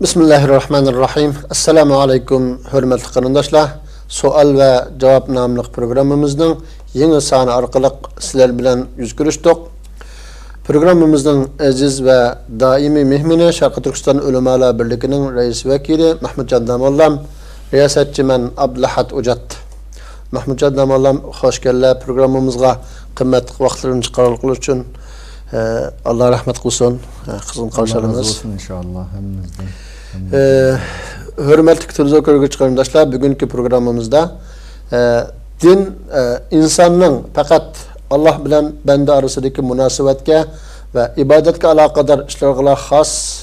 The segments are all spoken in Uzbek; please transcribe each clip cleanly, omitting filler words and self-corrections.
Bismillahirrahmanirrahim. Assalamu alaikum hürmetli qarindoshlar. Sual ve cevap namlı programımızın yeni sani arqalıq sizler bilen yüz görüşdük. Programımızın aziz ve daimi mehmini Şarkı Türkistan Ulemalar Birliği'nin reis vekili Mahmudcan Damallam, riyasetçi men Abdülahad Ucat. Mahmudcan Damallam, hoş geldin programımızga kıymetli vaktlerini çıkarıldığı için Allah rahmet kılsın. Kızın karşılarınız. Allah razı olsun inşallah hemimizden. Hürmetli televizyon çıkarımdaşlar, bugünkü programımızda din insanın fakat Allah bilen bende arasındaki münasebetke ve ibadetke alakadar işlerine has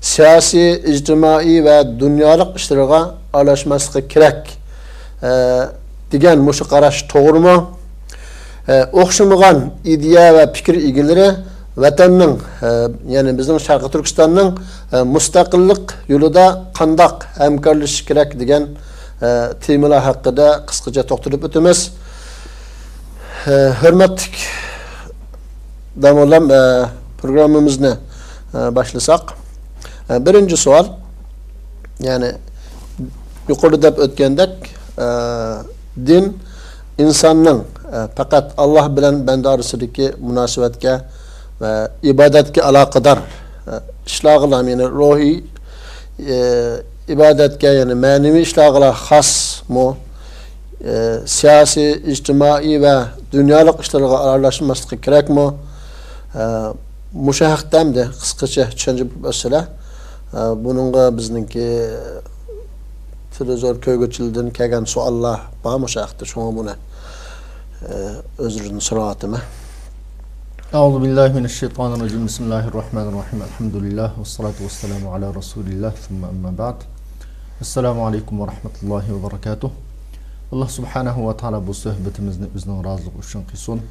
siyasi, ictimai ve dünyalık işlerine aralashmaslığı gerek diyen muşu qarash doğru mu? Oxşamagan ideya ve fikir ilgileri vatanning yani bizim Şarkı Türkistan'ın mustaqillik yolunda qandaq hamkorlashish kerak degan temalar haqida qisqacha to'xtalib o'tamiz. Hürmetli Damolam, programımızı başlasak. Birinci sual, yani yuqorida o'tgandek din insanın fakat Allah bilen bende arasındaki münasebetke ve ibadetke alakadar işlağılar, yani ruhi ibadetke yani manevi işlağılar has mu, siyasi, ictimai ve dünyalık işlerine aralashmaslığı gerek mi? Muşahakdam de kıskaça düşünce mesela bununla bizninki televizyon köygöçülden kelgen suallar bana muşahakta şuna buna özrünü sıratıma. Euzubillahimineşşeytanirracim. Bismillahirrahmanirrahim. Elhamdülillah ve salatu ve selamu ala Resulillah. Thumma amma ba'd. Esselamu aleyküm ve rahmetullahi ve berekatuh. Allah subhanahu ve ta'ala bu sohbetimizni bizning razılık üçün qilsin.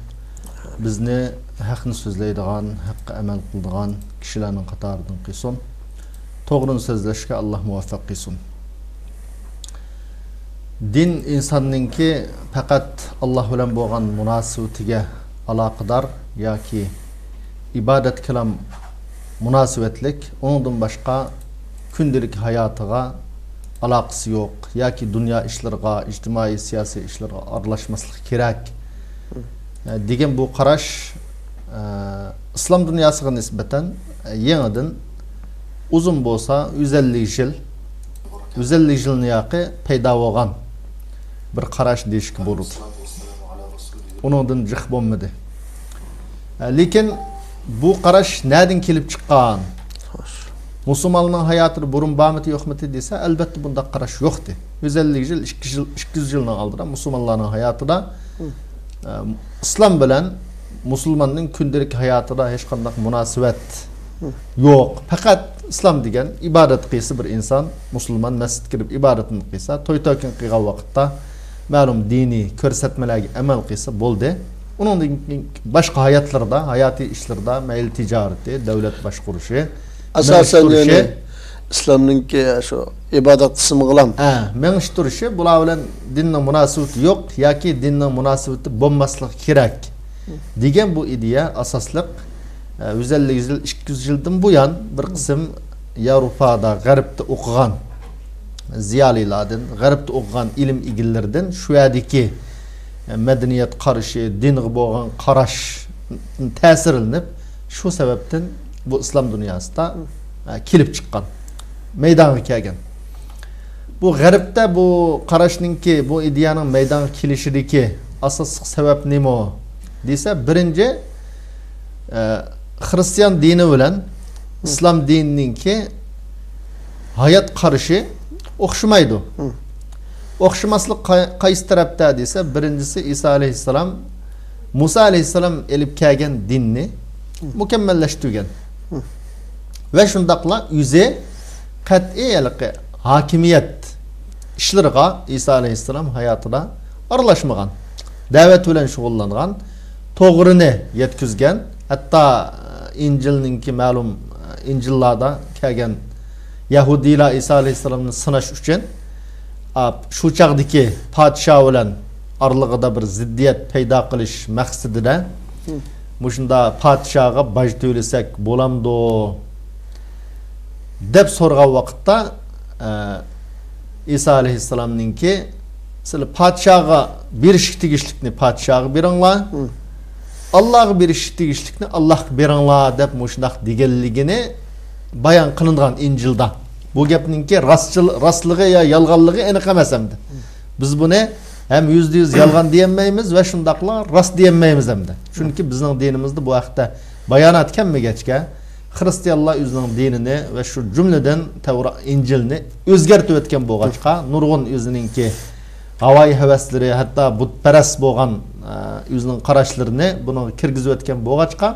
Bizni haqni so'zlaydigan, haqqa amal qiladigan kishilarning qatoridan qilsin. To'g'rini so'zlashga Allah muvaffaq qilsin. Din insonninki faqat Allah bilan bo'lgan munosabatiga aloqador yoki ibodat kalam munosabatlik, undan boshqa kundalik hayotiga aloqasi yo'q yoki dunyo ishlariga, ijtimoiy siyosiy ishlarga aralashmaslik kerak degan bu qarash islom dunyosiga nisbatan yangidan uzun bo'lsa 150 yilni yoqi paydo bo'lgan bir qarash deyishga bo'ladi. Uningdan jiq bo'lmadi. Lekin bu qarash nereden kelib chiqqan? Musulmonning hayotida burun bormidi yo'qmidi desa, albatta bunda qarash yo'qdi. 150 yil, 200 yildan oldin musulmonlarning hayotida islom bilan musulmonning kundalik hayotida hech qanday munosabat yo'q. Faqat islom degan ibodat qilsa bir inson, musulmon masjidga kirib ibodatini qilsa, to'y-to'kin qilgan vaqtda ma'lum diniy ko'rsatmalarga amal qilsa bo'ldi. Uning boshqa hayotlarda, hayotiy ishlarda, mayli tijoratda, davlat boshqurishi, asosan yani islomninki shu ibodat qismi qilam. Meng'ishtirishi bular bilan dinning munosabati yo'q yoki dinning munosabati bo'lmasligi kerak degan bu ideya asosliq 150 yil, 200 yildan buyon bir qism Yevropada, G'arbda o'qigan ziyolilardan, G'arbda o'qigan ilm egillaridan shu yerdagi madaniyat qarashi, dinga bo'lgan qarash ta'sirlanib, shu sababdan bu islom dunyosida kelib chiqqan, maydonga kelgan. Bu G'arbda bu qarashninki, bu ideyaning maydonga kelishidagi asosiy sabab nima desa, birinchi Hristiyan dini bilan islom dinininki hayot qarashi o'xshamaydi. O'xshamaslik qaysi tarafda desa, birinchisi İsa alayhissalom Musa alayhissalom elib kelgan dinni mukammallashtirgan. Ve shundaqla o'zi qat'iy hokimiyat ishlariga İsa alayhissalom hayotida aralashmagan. Da'vat bilan shug'ullangan, to'g'rini yetkazgan. Hatta İncilninki ma'lum İncillarda kelgan Yahudilar İsa alayhissalomni sinash uchun shu chaqdagi podshoh bilan aralig'ida bir ziddiyat paydo qilish maqsadida Muşunda padişaha baj tölesak bolamdı. deb so'rgan vaqtda İsa alayhissalomninki sizlar podshohga berish tegishlikni podshohga beringlar. Allah'a berish tegishlikni Allah'a beringlar deb mushundaq deganligini bayon qilingan Injilda. Bu gapninki rastligi ya yolg'onligi aniq emas hamda. Biz buni hem %100 yolg'on deyolmaymiz va shundaqla rost deyolmaymiz hamda. Chunki bizning dinimizda bu haqda bayonot kelmagachga Hristiyanlar o'zining dinini va shu jumladan Tavrat Injilni o'zgartib o'tgan bo'lg'achqa nurg'un o'zininki havoyi havaslari hatto butparast bo'lgan o'zining qarashlarini buni kirgizib o'tgan bo'lg'achqa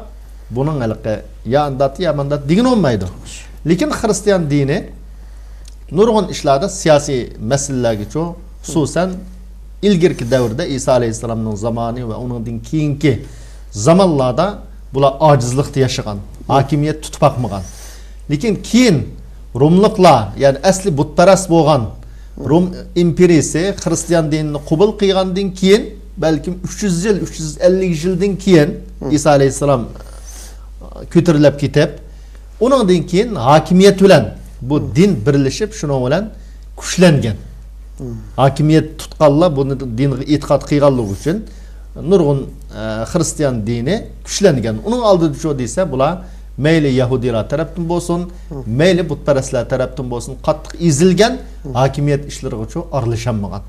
buning haliqi ya andati ya mandat degan olmaydi. Lekin Hristiyan dini nurg'un ishlarda siyosiy masalalarga xususan ilgirki davrda İsa alayhissalomning zamoni va uningdan keyingi zamonlarda bular ojizlikda yashagan, hokimiyat tutib bakmagan. Lekin keyin Rumliklar, ya'ni asli butparast bo'lgan Rum imperiyasi Hristiyan dinini qabul qilgandan keyin balkim 300 yil, 350 yildan keyin İsa alayhissalom ko'tarilib ketib, uningdan keyin hokimiyat bilan bu din birlashib, shuning bilan kuchlangan. Hokimiyat tutqanlar buni dinga e'tiqod qilganligi uchun nurg'un Hristiyan dini kuchlangan. Uning oldida shu desa, bular mayli Yahudilar tarafdan bo'lsin, mayli butparastlar tarafdan bo'lsin, qattiq ezilgan hokimiyat ishlariga uchun aralashanmagan.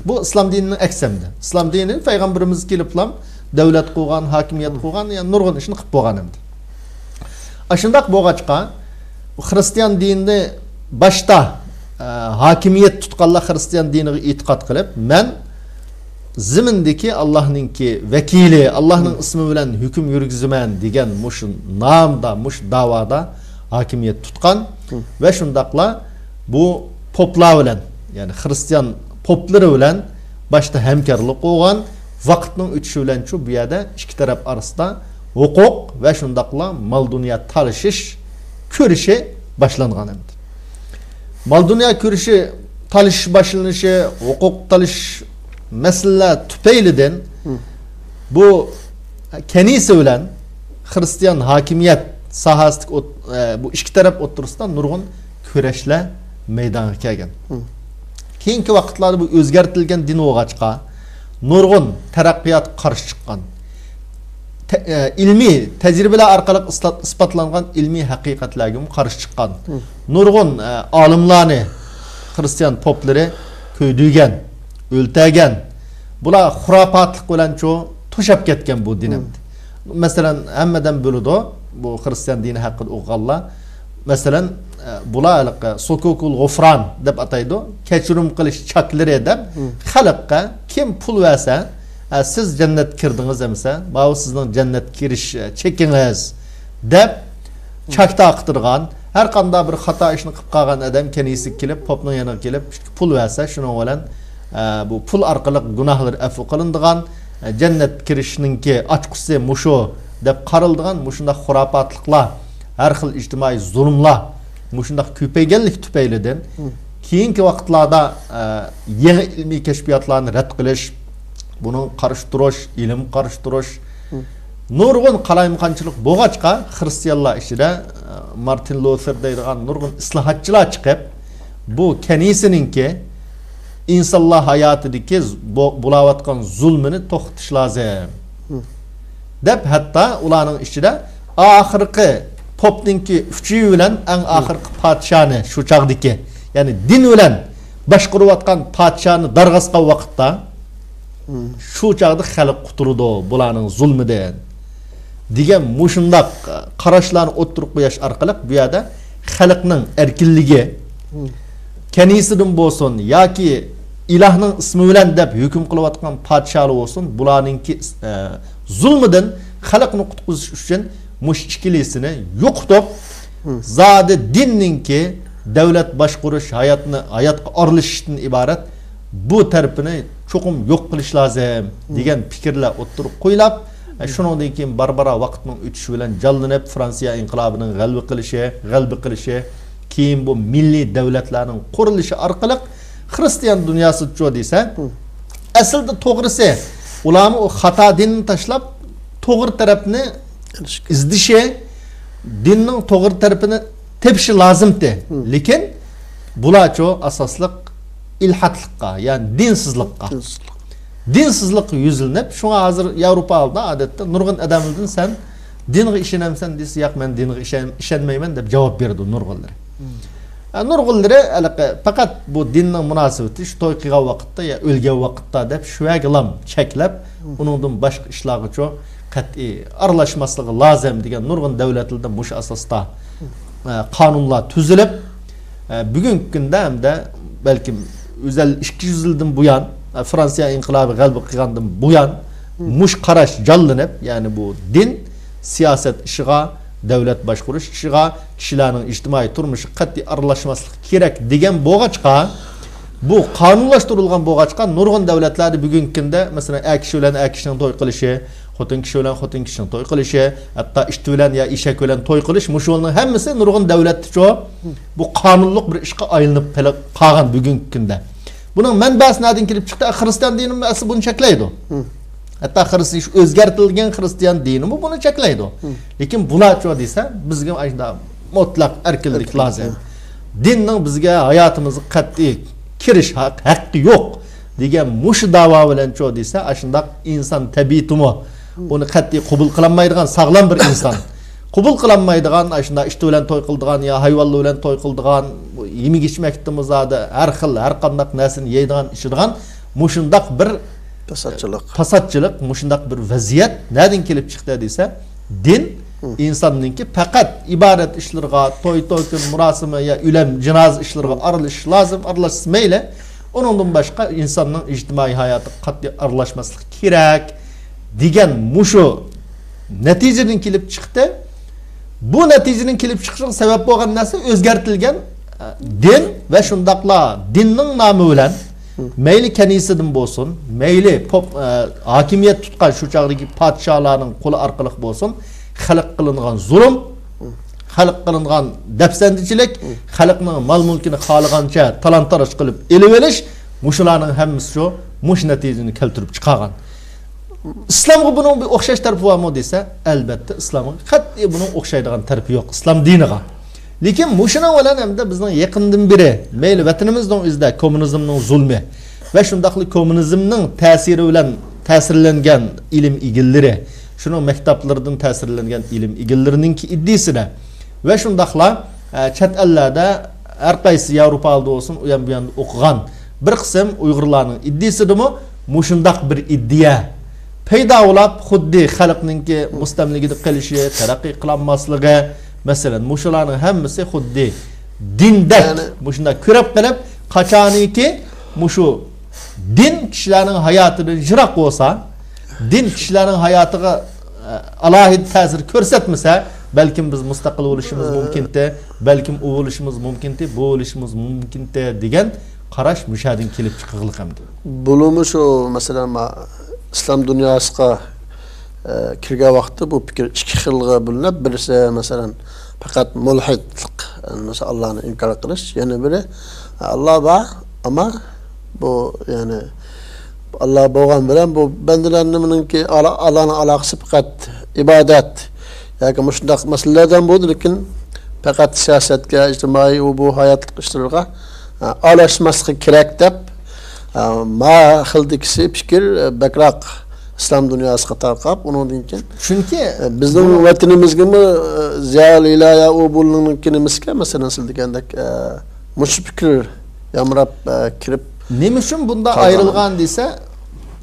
Bu islom dinining aksamida. Islom dini payg'ambarimiz kelib ham davlat qurgan, hokimiyat qurgan, ya'ni nurg'un ishni qilib bo'lgan edi. Ashundaq bo'lg'achqa Hristiyan dinini boshda hokimiyat tutqanlar Hristiyan diniga e'tiqod qilib, men zimindeki Allah'ninki vekili, Allah'ның ismi bilen hüküm yürgüzümen degan mush namda, mush davada hakimiyet tutkan ve şundakla bu poplar bilen, yani Hristiyan popları bilen başta hemkarlık olgan, vaqtning o'tishi bilan şu bu yerda ikki taraf arasida huquq ve şundakla mal dünya talışış körüşe başlangan endi. Mal dünya körüşe talışış başlanışı, huquq talışış meseleler tüpeyliden bu kenise bilen Hristiyan hakimiyet sahasıdaki bu iki taraf oturusdan nurg'un kurashlar meydana kelgan. Keyingi vaqtlarda bu o'zgartirilgan din bo'lg'achqa nurg'un taraqqiyot qarshi chiqqan. Ilmiy tajribalar orqali isbotlangan ilmiy haqiqatlarga qarshi chiqqan. Nurg'un olimlarni Hristiyan poplari ko'ydigan, o'ltagan. Bular xurofotlik bilan to'shab ketgan bu dinimni. Masalan, hammadan bo'ladi bu Hristiyan dini haqida o'qiganlar. Masalan, bular sukukul g'ufron deb ataydi. Kechirim qilish chaklari deb xalqqa kim pul versa, siz jannat kirdingiz demsa, bu sizning jannat kirish chekingiz deb chakta aqtirgan, har qanday bir xato ishni qilib qolgan odam kenisi kelib, popning yoniga kelib pul versa, shuning bilan bu pul orqali gunohlar afv qilinadigan, jannat kirishninki ochqusi mushu deb qaraladigan mushunda xurofotliklar, har xil ijtimoiy zulmlar mushunda ko'payganlik tufaylidan keyingi vaqtlarda yangi ilmiy kashfiyotlarni rad qilish, buni qarashtirish, ilm qarashtirish nurg'un qalayimqanchilik bo'lg'achqa Hristiyanlar ichida Martin Luther deydigan nurg'un islohotchilar chiqib, bu kanisaninki insonlar hayotidagi bo'layotgan zulmini to'xtatish lozim deb hatto ularning ichida oxirgi popninki uchi bilan eng oxirgi podshoni shu chaqdiki, ya'ni din bilan boshqarayotgan podshoni darg'asgan vaqtda shu chaqda xalq quturdi bularning zulmidan degan mushundaq qarashlarni o'ttirib qo'yish orqali bu yerda xalqning erkinligi kenisidan bo'lsin yoki ilahning ismi bilan deb hukm qilayotgan podsholar bo'lsin, bularningki zulmidan xalqni qutqizish uchun mush ikkilisini yo'qotib, zodi dinninki davlat boshqarish, hayotga aralashishdan iborat bu tarafini cho'qim yo'q qilish lozim degan fikrlar o'ttirib qo'yilib, shuningdan keyin barbara vaqtning o'tishi bilan jonlanib Fransiya inqilobining g'alba qilishi, keyin bu milliy davlatlarning qurilishi orqali Hristiyan dunyosi cho desa, aslida to'g'risi ularni o xato dinni tashlab to'g'ri tarafni izdishi, dinning to'g'ri tarafini tepişi lazımdı. Lekin bular çoğu asaslık ilhatlıkka, yani dinsizlikka. Dinsizlik yüzülünüp, şuna hazır Avrupalıda adette nurgun adamıldın sen dinge işenemsen dese, yak men dinge işenmeymen dep cevap berdi nurgulları. Nurgulları fakat bu dinning münasebeti şu toy qilgan vaqtda ya o'lgan vaqtda deb şuyagilam cheklab, uningdan boshqa ishlarga cho qat'iy aralashmasligi lozim degan nurg'un davlatlarda mush asosda qonunlar tuzilib, bugungi kunda hamda balkim o'zal 200 yildan buyon Fransiya inqilobi g'alaba qilgandan buyon mush qarash jonlanib, ya'ni bu din siyoset ishiga, davlat boshqarish ishiga, kishilarning ijtimoiy turmushi qat'iy aralashmaslik kerak degan bo'g'achqa, bu qonunlashtirilgan bo'g'achqa nurg'un davlatlarda bugungi kunda masalan akish bilan akishning to'y qilishi, xotin kishi bilan xotin kishining to'y qilishi, hatto ishchi bilan ya eshak bilan to'y qilish, mushuning hammasi nurg'un davlatda bu qonunliq bir ishga aylanib qolgan bugungi kunda. Buning manbasi nereden kelib chiqdi? Xristian dini asli buni cheklaydi. Hatta o'zgartirilgan Xristian dini buni cheklaydi. Lekin bular cho desa, bizga ayda mutlaq erkinlik lozim. Dinning bizga hayotimizni qat'iy kirish haqqi yo'q degan mush da'vo bilan cho desa, ashundaq inson tabiatimi uni qat'iy qabul qilinmaydigan sog'lom bir inson. Qabul qilinmaydigan ashunda ishti bilan to'y qildigan yo hayvonlar bilan to'y qildigan, yemek ichmakdimi zodi har xil har qanday narsani yeydigan, ichadigan mushundaq bir fasatchilik, mushundaq bir vaziyat nereden kelib chiqdi desa, din insonninki faqat ibodat ishlarga, to'y-to'y murosimi ya o'lim jinoza ishlarga aralashish lozim, aralashmayli. Uningdan boshqa insonning ijtimoiy hayoti qat'iy aralashmaslik kerak degan mushu natijadan kelib chiqdi. Bu natijadan kelib chiqishiga sabab bo'lgan narsa o'zgartirilgan din va shundaqla dinning nomi bilan mayli kanisadan bo'lsin, mayli hokimiyat tutgan shu chog'dagi podsholarning qo'li orqali bo'lsin, xalq qilingan zulm, xalq qilingan dafsandichilik, xalqning mol-mulkini xohlagancha talon-taroj qilib elib olish, mushularning hammasi shu mush natijani keltirib chiqargan. İslamga bunun bir o'xshash tarafi bormi desa, albatta islomga qat'iy bunun o'xshaydigan tarafi yo'q, islom diniga. Lekin mushuna bilan hamda bizning yaqindan biri, mayli vatanimizning o'zida kommunizmning zulmi va shundaqli kommunizmning ta'siri bilan ta'sirlangan ilm egillari, shuning maktablaridan ta'sirlangan ilm egillarininki iddisida va shundaqla chet ellarda har qaysi Yevropada olsun, u ham bu yerda o'qigan bir qism Uyg'urlarning iddisidimi mushundaq bir iddia paydo bo'lib, xuddi xalqninki mustamligida qilishi, taraqqiy qilinmasligi, masalan, mushularning hammasi xuddi dindak, mushunda ko'rib qilib, qachoniki mushu din kishilarning hayotidan yiroq bo'lsa, din kishilarning hayotiga alohida ta'sir ko'rsatmasa, balkim biz mustaqil bo'lishimiz mumkin-da, balkim u bo'lishimiz mumkin-da, bu bo'lishimiz mumkin-da degan qarash mushadin kelib chiqig'liq hamdi. Bulumi shu, masalan, İslam dünyasına kirgan vaqtda bu fikir ikki xilga bo'linib, birisi masalan faqat mulhidlik, mesela Allah'ını inkar qilish, yana biri Allah var ama bu yani Allah bo'lgan bilan bu bandalarninki Allah'ning aloqasi faqat ibodat yoki shundaq masalalardan bo'ldi, lekin faqat siyosatga, ijtimoiy bu hayotlik ishlarga aralashmaslik kerak deb ma xildikisi fikir bakroq islom dunyosiga tarqab, undan keyin chunki bizning vatanimizga ziyolilar ya u bo'lininkimizga masalan siz degandek mush fikr yamrab kirib, nima uchun bunda ayrilgan desa,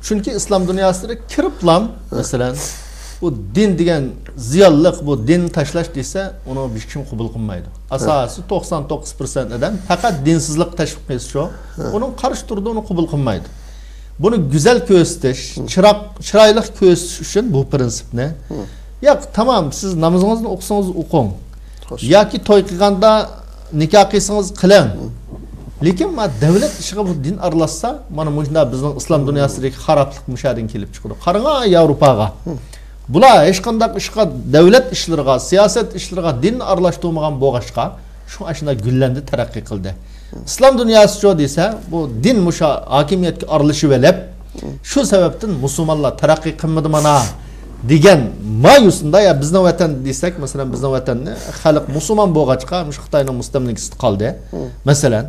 chunki islom dunyosida kiriblam masalan bu din degan ziyonliq, bu din tashlash desa, uni hech kim qabul qilmaydi. Asosi 99% adam faqat dinsizlik tashviq qilish shu. Uning qarish turdi, uni qabul qilmaydi. Buni go'zal ko'rsatish, chiroyli ko'rsatish uchun bu prinsipni, yo'q, tamam, siz namozingizni o'qisangiz o'qing. Yoki to'y qilganda nikoh qilsangiz qiling. Lekin davlat ishiga bu din aralashsa, mana bunda bizning islom dunyosidagi xaroblik mushadin kelib chiqadi. Qarang, Yevropaga. Bular hech qanday ishga, davlat ishlariga, siyosat ishlariga din aralashtirmagan bo'g'ashqa, shu ashuna gullandi, taraqqiy qildi. Islom dunyosi shu desa, bu din musha hokimiyatga aralashib olib, shu sababdan musulmonlar taraqqiy qilmadi mana degan ma'yusunda ya bizning vatan desak, masalan bizning vatanni xalq musulmon bo'lg'achqa Xitoyning mustamlikasi qoldi. Masalan,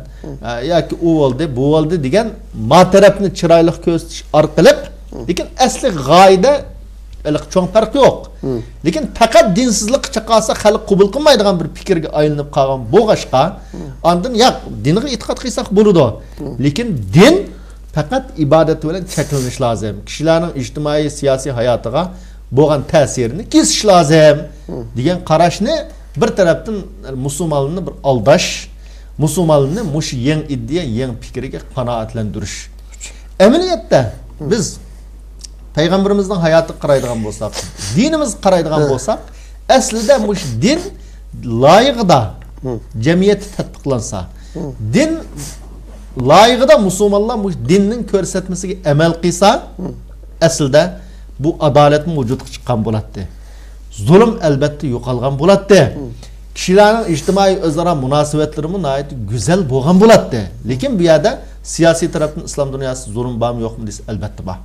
yoki u bo'ldi, bu bo'ldi degan ma tarafni chiroyli ko'rsatish orqali, lekin asli g'oyada cho'ng farq yo'q. Lekin faqat dinsizlik chaqasa xalq qabul qilmaydigan bir fikrga aylanib qolgan bo'lg'achqa, ondan yo'q, dinga e'tiqod qilsak bo'ladi. Lekin din faqat ibodat bilan cheklanish lozim. Kishilarning ijtimoiy, siyosiy hayotiga bo'lgan ta'sirini kesish lozim degan qarashni bir tarafdan musulmonlarni bir aldash, musulmonlarni mush yangi iddia, yangi fikriga qanoatlantirish. Amaliyotda biz Peygamberimizin hayatı qaraydigan bo'lsak, dinimiz qaraydigan bo'lsak, aslida mush din loyiqida jamiyat tatbiqlansa, din loyiqida musulmonlar mush dinning ko'rsatmasiga amal qilsa, aslida bu adolatning vujudga chiqqan bo'ladi. Zulm albatta yo'qolgan bo'ladi. Kishilarning ijtimoiy o'zaro munosabatlari nihoyat go'zal bo'lgan bo'ladi. Lekin bu yerda siyosiy tarafdan islom dunyosi zulm bormi yo'qmi desa albatta bor.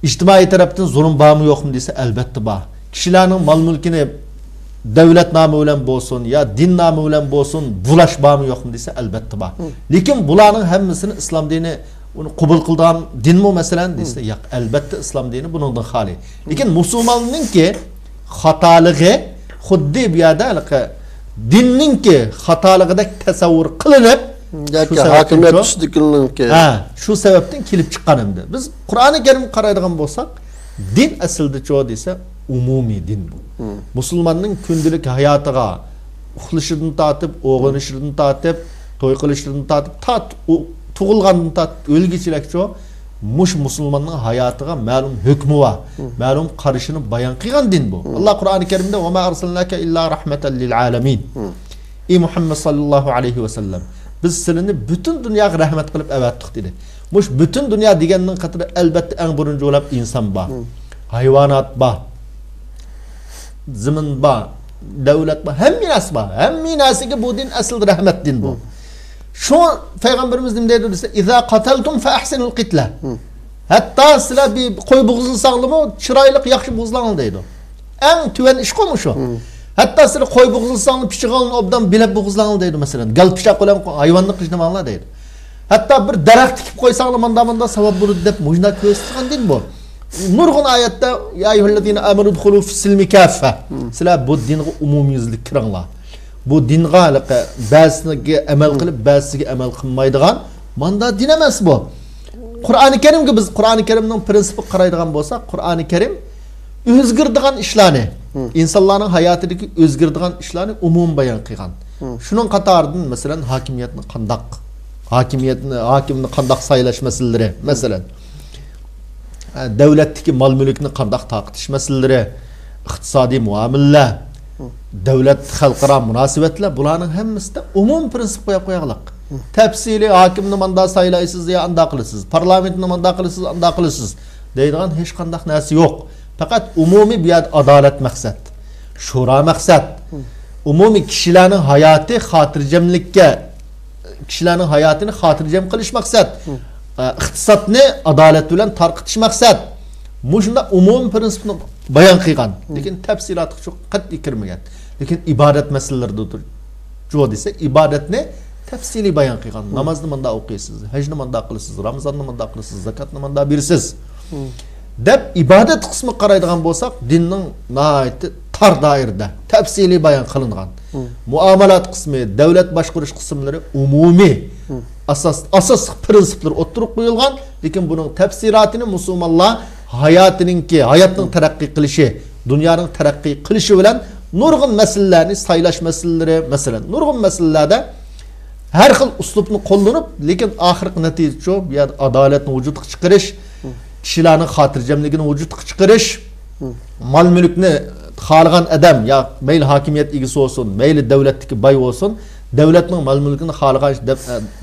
İctimai tarafdan zulm bormi yo'qmi desa albatta bor. Kishilarning mol-mulkini davlat nomi bilan bo'lsin, ya din nomi bilan bo'lsin, bulash bormi yo'qmi desa albatta bor. Lekin bularning hammasini islom dini uni qabul qilgan dinmi masalan desa, yo'q, albatta islom dini buningdan xoli. Lekin musulmonninki xatoligi xuddi bu yerda dinninki xatoligidek tasavvur qilinib, yoki hokimiyat ustidikilinki. Shu sababdan kelib chiqqanimda. Biz Qur'oni Karim qaraydigan bo'lsak, din aslida cho desa umumiy din bu. Musulmonning kundalik hayotiga uxlashidan tortib, o'g'inishidan tortib, to'y qilishidan tortib, tug'ilgandan tortib o'lgichilik cho mush musulmonning hayotiga ma'lum hukmi va ma'lum qarashini bayon qilgan din bu. Alloh Qur'oni Karimda va ma arsalnaka illa rahmatan lil alamin. Ey Muhammad sallallohu alayhi va sallam, biz sizlarni butun dunyoga rahmat qilib avatdik dedi. Mush butun dunyo deganning qatida albatta eng birinchi bo'lib inson bor. Hayvonot bor. Zamin bor, davlat bor, hamma narsa bor. Hamma narsaga bu din asl rahmat din bu. Şu Peygamberimiz ne dedi dese, "İza qataltum fa ahsinul qitla." Hatta sizlar bir qo'y bo'g'izlasangiz, chiroyli yaxshi bo'g'izlangiz deydi. Eng tuvan ish qo'ymush o. Hatta sizlar qo'y bo'g'izlasangiz, pichig'alni obdan bilib bo'g'izlangiz deydi masalan. Gal pichaq bilan hayvonni qishnamanglar deydi. Hatta bir daraxt tikib qo'ysangiz, manda savab bo'ladi deb mujna ko'rsatgan din bu. Nurg'un oyatda ya ayyuhallazina amanu udkhulu fis-silmi kaffa. Sizlar bu dinga umumiylik kiringlar. Bu dinga ba'zisiga amal qilib, ba'zisiga amal qilmaydigan manda din emas bu. Qur'oni Karimga biz Qur'oni Karimning prinsipi qaraydigan bo'lsak, Qur'oni Karim o'zgaradigan ishlarni, insonlarning hayotidagi o'zgaradigan ishlarni umum bayon qilgan. Shuning qatoridan masalan hokimiyatni qandoq saylash masalalari, masalan davlatdagi mol-mulkni qandoq taqitish masalalari, iqtisodiy muomalalar, davlat xalqaro munosabatlar, bularning hammasida umum prinsip qo'yib qo'yganlik. Tafsili hokimni manda saylaysiz ya anda qilasiz, parlamentni manda qilasiz, anda qilasiz deydigan hech qanday narsa yo'q. Faqat umumiy bir adolat maqsad, shura maqsad. Umumiy kishilarning hayoti xotirjamlikka, kishilarning hayotini xotirjam qilish maqsad. Iqtisodni adolat bilan tarqitish maqsad. Muşunda umum prinsipini bayon qilgan. Lekin tafsilotga çok qat'iy kirmagan. Lekin ibodat masalalaridadir. Jo desa ibodatni tafsili bayon qilgan. Namozni manda o'qiysiz, hajni manda qilasiz, Ramazonni manda qilasiz, zakatni manda berasiz. Deb ibodat qismi qaraydigan bo'lsak, dinning nihoyatda tar doirada tafsili bayon qilingan. Muomalat qismi, davlat boshqarish qismlari umumiy asas prinsiplar o'tirib qo'yilgan. Lekin buning tafsilotini musulmonlar hayotning taraqqiy qilishi, dunyoning taraqqiy qilishi bilan nurg'un masalalarni saylash masalalari, masalan, nurg'un masalalarda har xil uslubni qo'llanib, lekin oxirgi natija shu, bu yerda adolatni vujudga chiqarish, kishilarning xotirjamligini vujudga chiqarish, mol-mulkni xohlagan odam, ya mayli hokimiyat egasi bo'lsin, mayli davlatdagi boy bo'lsin, davlatning mol-mulkini xohlagan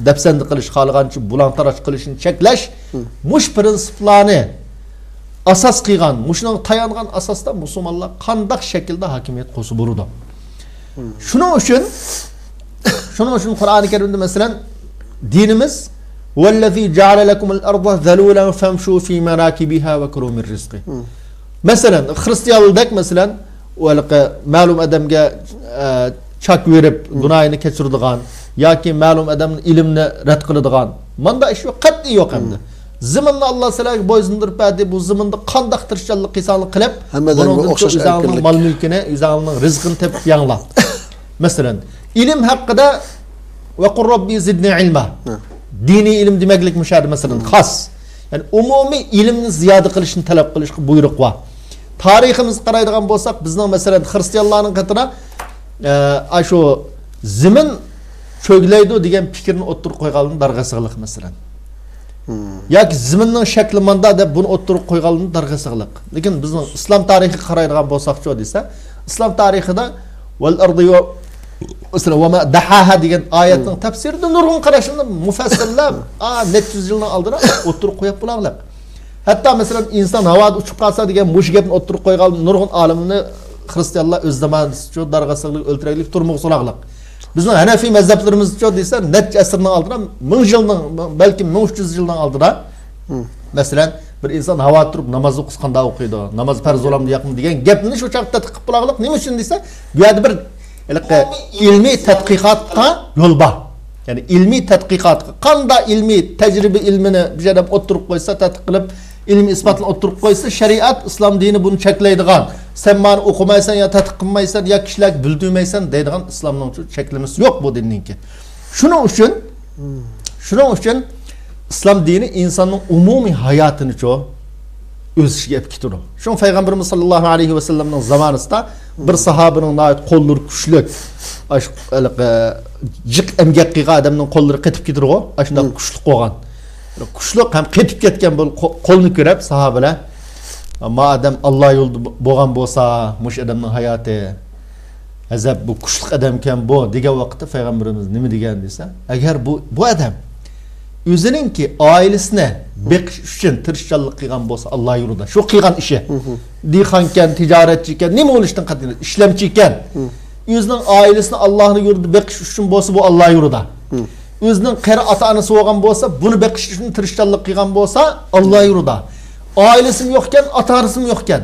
dafsanda qilish, xohlagancha bulantaraj qilishni cheklash, mush prinsiplarni asas qilgan, mushning tayangan asosda musulmonlar qanday shaklda hokimiyat qo'sib bo'ladi. Shuning uchun Qur'oni Karimda masalan dinimiz vallazi ja'ala lakumul arda zalulan famshu fi manakibiha wa kulu min rizqi. Mesela Hristiyanlık mesela ma'lum adamga çak verip günahını keçirdigan yoki ma'lum adamning ilmini rad qiladigan manda ish yo'q, qat'iy yo'q hamda. Ziminni Allah sizlarga bo'ysundirib berdi, bu ziminda qandaq tirishchanlik qilsanlik qilib, buningdan o'zingizning mol mulkini, o'zingizning rizqini tepib yanglab. Masalan, ilm haqida va qur robbi zidni ilma. Diniy ilm demaklik mushar masalan xos. Yani umumiy ilmni ziyoda qilishni talab qilish buyruq bor. Tariximizni qaraydigan bo'lsak, bizning masalan xristianlarning qatına shu zimin cho'glaydi degan fikrni o'ttirib qo'yganligini darg'asig'liq masalan. Yoki ziminning shakli manda deb buni o'ttirib qo'yganligini darg'asig'liq. Lekin bizning islom tarixiga qaraydigan bo'lsak-chi desa, islom tarixida val ardi va ma dahaha degan oyatning tafsirida nurg'un qarashini mufassirlab, necha yildan oldin o'ttirib qo'yib bo'lganlar. Hatta masalan inson havoda uchib qolsa degan mush gapni o'ttirib qo'ygan nurg'un olimni xristianlar o'z zamonida darg'asig'lik, o'ltiraklik, turmuq so'laqlik. Bizning Hanafiy mazhablarimizcha desa, necha asrdan oldin, 1000 yildan, balki 1300 yildan oldin, masalan, bir inson havoda turib namoz o'qisqanda o'qiydi, namoz farz bo'lamdi yo'qmi degan gapni shu chaqda tiqib bo'laqlik. Nima uchun desa, bu yerda bir ilmiy tadqiqotga yo'l bor. Yani ilmiy tadqiqotga, qanday ilmiy tajriba ilmini bir yerda o'ttirib qo'ysa, tadqiq qilib ilmi isbotni o'ttirib qo'ysa, shariat, islom dini buni cheklaydigan. Sen meni o'qimaysan yo tadqiq qilmaysan yo kishilarga bildirmaysan deydigan islomning cheklimiz yo'q bu dinninki. Shuning uchun islom dini insonning umumiy hayotini o'z ishiga olib ketadi. Shu payg'ambarimiz sollallohu alayhi va sallamning zamonida bir sahobaning qo'llari kuchli, jiq emgak qilgan odamning qo'llari qetib ketadi-ku, shunday kuchli qo'ygan. Kuchli ham qetib ketgan bu qo'lni ko'rib sahobalar, madem Allah yo'lida bo'lgan bo'lsa, mush odamning hayoti azab bu kuchli odam ekan bu degan vaqtda payg'ambarimiz nima degan desa, agar bu odam o'zininki oilasini beqish uchun tirishchanlik qilgan bo'lsa, Alloh yo'lida, shu qilgan ishi, dehqonkan, tijoratchi ekan, nima bo'lishdan qat'iy ishlamchi ekan, o'zining oilasini Allohning yo'lida beqish uchun bo'lsa, bu Alloh yo'lida. O'zining qari ota-onasi bo'lgan bo'lsa, buni beqish uchun tirishchanlik qilgan bo'lsa, Alloh yo'lida. Oilasi yo'q ekan, ota-onasi yo'q ekan,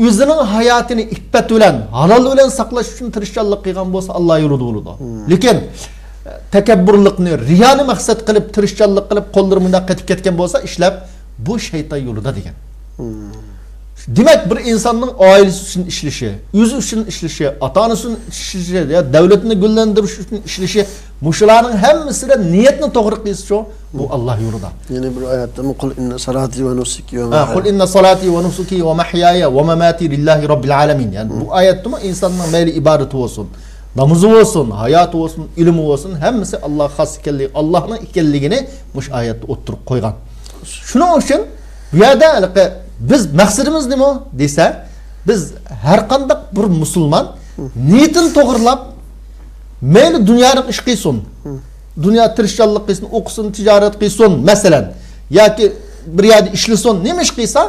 o'zining hayotini iffat bilan, halol bilan saqlash uchun tirishchanlik qilgan bo'lsa, Alloh yo'lida bo'ladi. Lekin takabburlikni, riyoni maqsad qilib, tirishchanlik qilib, qo'llari bunday qetib ketgan bo'lsa, ishlab bu shayton yo'lida degan. Demak, bir insonning oilasi uchun ishlashi, o'zi uchun ishlashi, ota-onasi uchun ishlashi, ya davlatni gullantirish uchun ishlashi, mushularning hammasida niyatni to'g'ri qilish bu Alloh yo'lida. Ya'ni bir oyatda qul inna salati va nusuki va mahyaya. Qul inna salati va nusuki va mahyaya va mamati lillahi robbil alamin. Yani bu oyatda insonning mayli ibodati bo'lsin, namozi bo'lsin, hayoti bo'lsin, ilmi bo'lsin, hammasi Alloh xos ekanligi, Allohning ekanligini mush oyatda o'ttirib qo'ygan. Shuning uchun bu yerda biz maqsadimiz nima desa, biz har qanday bir musulmon niyatini to'g'rilab, mayli dunyolik ish qilsin, dunyo tirishchanlik qilsin, o'qisin, tijorat qilsin, masalan, yoki bir yerda ishlasin, nima ish qilsa,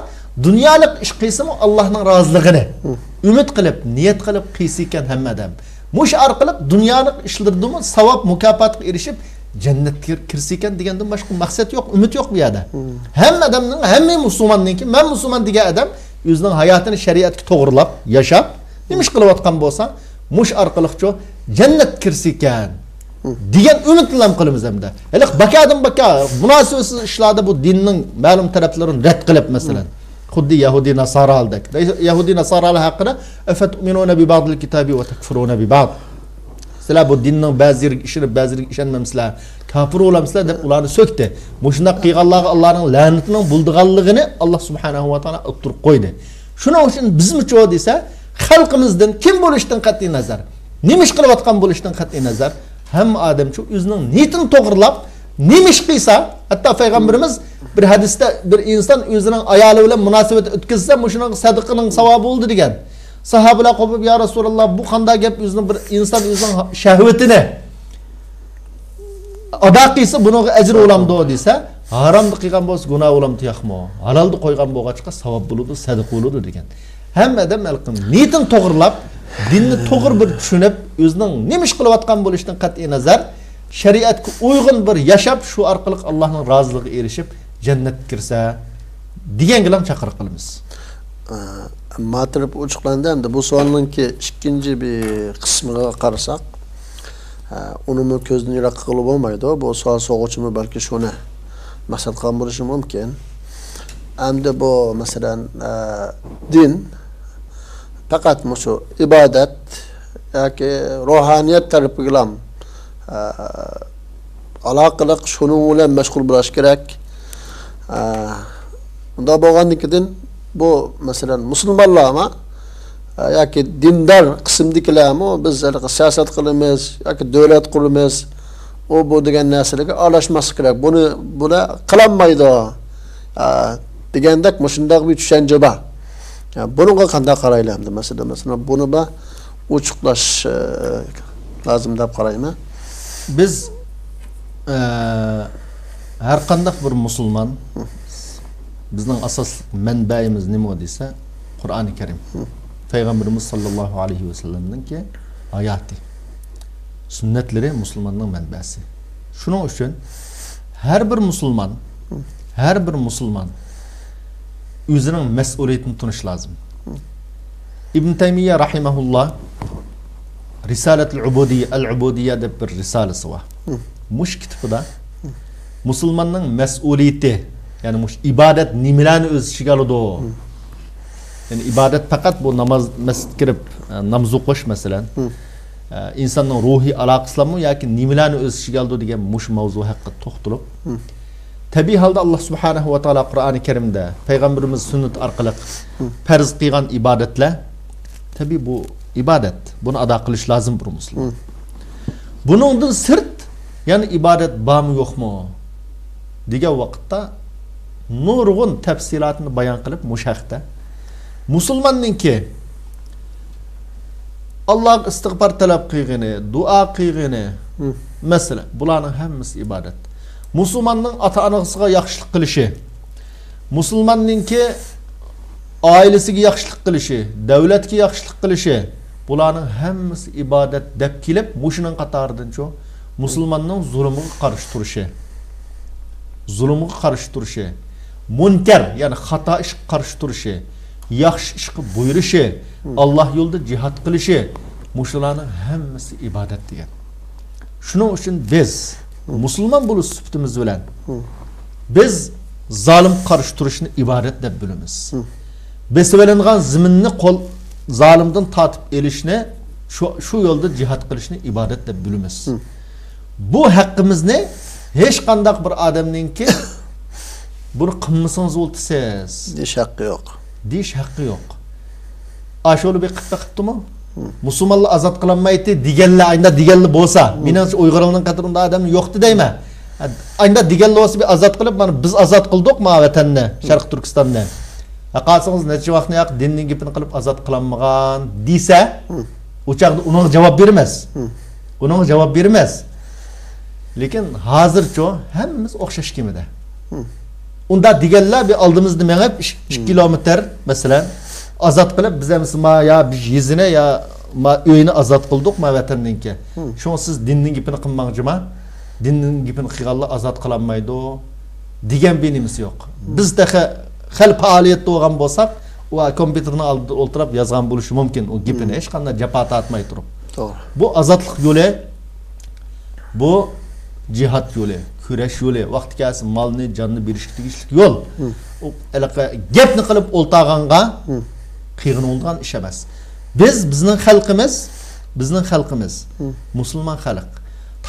dunyolik ish qilsin, Allohning roziligini umid qilib, niyat qilib qilsa ekan hamma odam. Mush orqali dunyolik ishlardimi savob mukofotga erishib jannatga kirsa ekan degandan boshqa maqsad yo'q, umid yo'q bu yerda. Hamma odamning, hamma musulmonninki, men musulmon degan odam o'zining hayotini shariatga to'g'rilab, yashab, nima ish qilayotgan bo'lsa, mush orqali jannat kirsa ekan degan umid bilan qilamiz hamda. Hali bakadan baka munosibatsiz ishlarda bu dinning ma'lum taraflarini rad qilib masalan, xuddi Yahudi Nasaralardak. Yahudi Nasaralar haqida afatu'minuna bi ba'dil kitabi va takfuruna bi ba'd. Sizlar bu dinning ba'zilariga ishonib, ba'zilariga ishonmamsizlar, kafir bo'lamsizlar deb ularni so'kdi. Mushunday qilganlarga Allohning la'natining bo'ldiganligini Alloh subhanahu va taolo o'ttirib qo'ydi. Shuning uchun bizmi-chi desa, xalqimizdan kim bo'lishdan qat'iy nazar, nima ish qilayotgan bo'lishdan qat'iy nazar, hamma odamchi o'zining niyatini to'g'rilab, nima ish qilsa, hatto payg'ambarimiz bir hadisda bir inson o'zining ayoli bilan munosabat o'tkazsa, mushuning sadaqaning savobi bo'ldi degan. Sahobalar qo'yib, ya Rasululloh, bu qanday gap, o'zining bir inson o'zining shahvatini ado qilsa, buning ajri bo'lamdi desa, haromni qilgan bo'lsa gunoh bo'lamdi yo'qmi? Halolni qo'ygan bo'lg'achqa savob bo'ladi, sadaqa bo'ladi degan. Hamma odam alqim niyatini to'g'rilab, dinni to'g'ri bir tushunib, o'zining nima ish qilayotgan bo'lishdan qat'iy nazar, shariatga uyg'un bir yashab, shu orqali Allohning roziligiga erishib jannatga kirsa degan bilan chaqiriq qilamiz. Matirib uçuklandı hem de bu soğanınki ikinci bir kısmına karışsak onu mu közünü yirak kılıp olmaydı o. Bu soğan soğuçumu belki şunu maksat kambırışı mümkün. Hem de bu mesela din fakat şu ibadet yani ruhaniyet tarafıyla alakalık şununla meşgul bulaş gerek. Bunda boğandıkidin bu mesela Müslümanlar ama yani dindar kısımdakiler ama biz siyaset kılımız, yani devlet kurumuz o bu degen nesile alaşması gerek. Buna kılanmaydı o. Degendek şundak bir düşünce var. Yani bunun kanda karaylamdı mesela bunu ba uçuklaş lazım da karayma. Biz her kandak bir Müslüman bizning asosli manbaimiz nima desa Qur'oni Karim. Peygamberimiz sallallohu alayhi ve sellem'ninki hayati. Sünnetleri Müslümanның manbasi. Şunun için her bir Müslüman özünün mesuliyetini tunish lazım. İbn Teymiyye rahimahullah Risaletul-Ubudiyye deb bir risalesi var. Muş kitabida Müslümanның mesuliyeti yani muş ibadet nimelerni öz ichiga oladi. Yani ibadet fakat bu namaz mescid kirib namaz o'qish masalan insonning ruhiy aloqasilami yoki nimelarni öz ichiga oladi degan mush mavzu haqida to'xtalib tabiiy holda Alloh subhanahu va taolo Qur'oni Karimda payg'ambarimiz sunnat orqali farz qilgan ibodatlar tabiiy bu ibadet. Bunu ado qilish lozim bir musulmon. Buningdan sirt yani ibadet bormi yo'qmi degan vaqtda nurg'un tafsilotini bayon qilib mushahda musulmonninki Alloh istig'for talab qilgani, duo qilgani masalan bularning hammasi ibodat. Musulmonning ota-onasiga yaxshilik qilishi, musulmonninki oilasiga yaxshilik qilishi, davlatga yaxshilik qilishi bularning hammasi ibodat deb kelib, mushuning qatoridan-chu musulmonning zulmiga qarshi turishi, munkar yani xato ish qarshi turishi, yaxshi ishga buyurishi, Alloh yo'lida jihad qilishi, mushularning hammasi ibodat degan. Shuning uchun biz musulmon bo'lish sifatimiz bilan biz zolim qarshi turishni ibodat deb bilamiz. Besivelengan ziminni qo'l zolimdan tatib elishni shu yo'lda jihad qilishni ibodat deb bilamiz. Bu haqqimizni hech qanday bir odamningki bunu qilmasangiz o'ltisiz. Deyish haqqi yo'q. Deyish haqqi yo'q. Asholu bir qilibdimi? Musulmonlar azod qilinmaydi deganlar ayda deganlar bo'lsa, menimcha Uyg'urlarning qatorida odam yo'qdi deyman. Ayda deganlar bo'lsa bir azod qilib, mana biz azod qildik ma vatanni, Sharq Turkistonni. Aqalsangiz necha vaqtni yoq dinning gapini qilib azod qilinmagan desa, u chaqda uning javob bermas. Uning javob bermas. Lekin hozircha hammamiz o'xshash kimida. Unda deganlar bir oldimizda mengib 2 kilometr masalan azod qilib biz ham ya biz yezini ya uyini azod qildik ma vatanninki. Shu siz dinning gapini qilmoqchimi? Dinning gapini qilganlar azod qilinmaydi degan benimiz yo'q. Bizda xil faoliyatda bo'lgan bo'lsak, u kompyuterni oldida o'tirib yozgan bo'lishi mumkin. U gapini hech qanday jafo tortmay turib. To'g'ri. Bu azodlik yo'li, bu jihad yo'li, kurash yo'li, vaqt kelsa molni, jonni berishga tegishli yo'l. U alaqa gapni qilib o'ltag'anga qiyg'inilgan ish emas. Bizning xalqimiz musulmon xalq.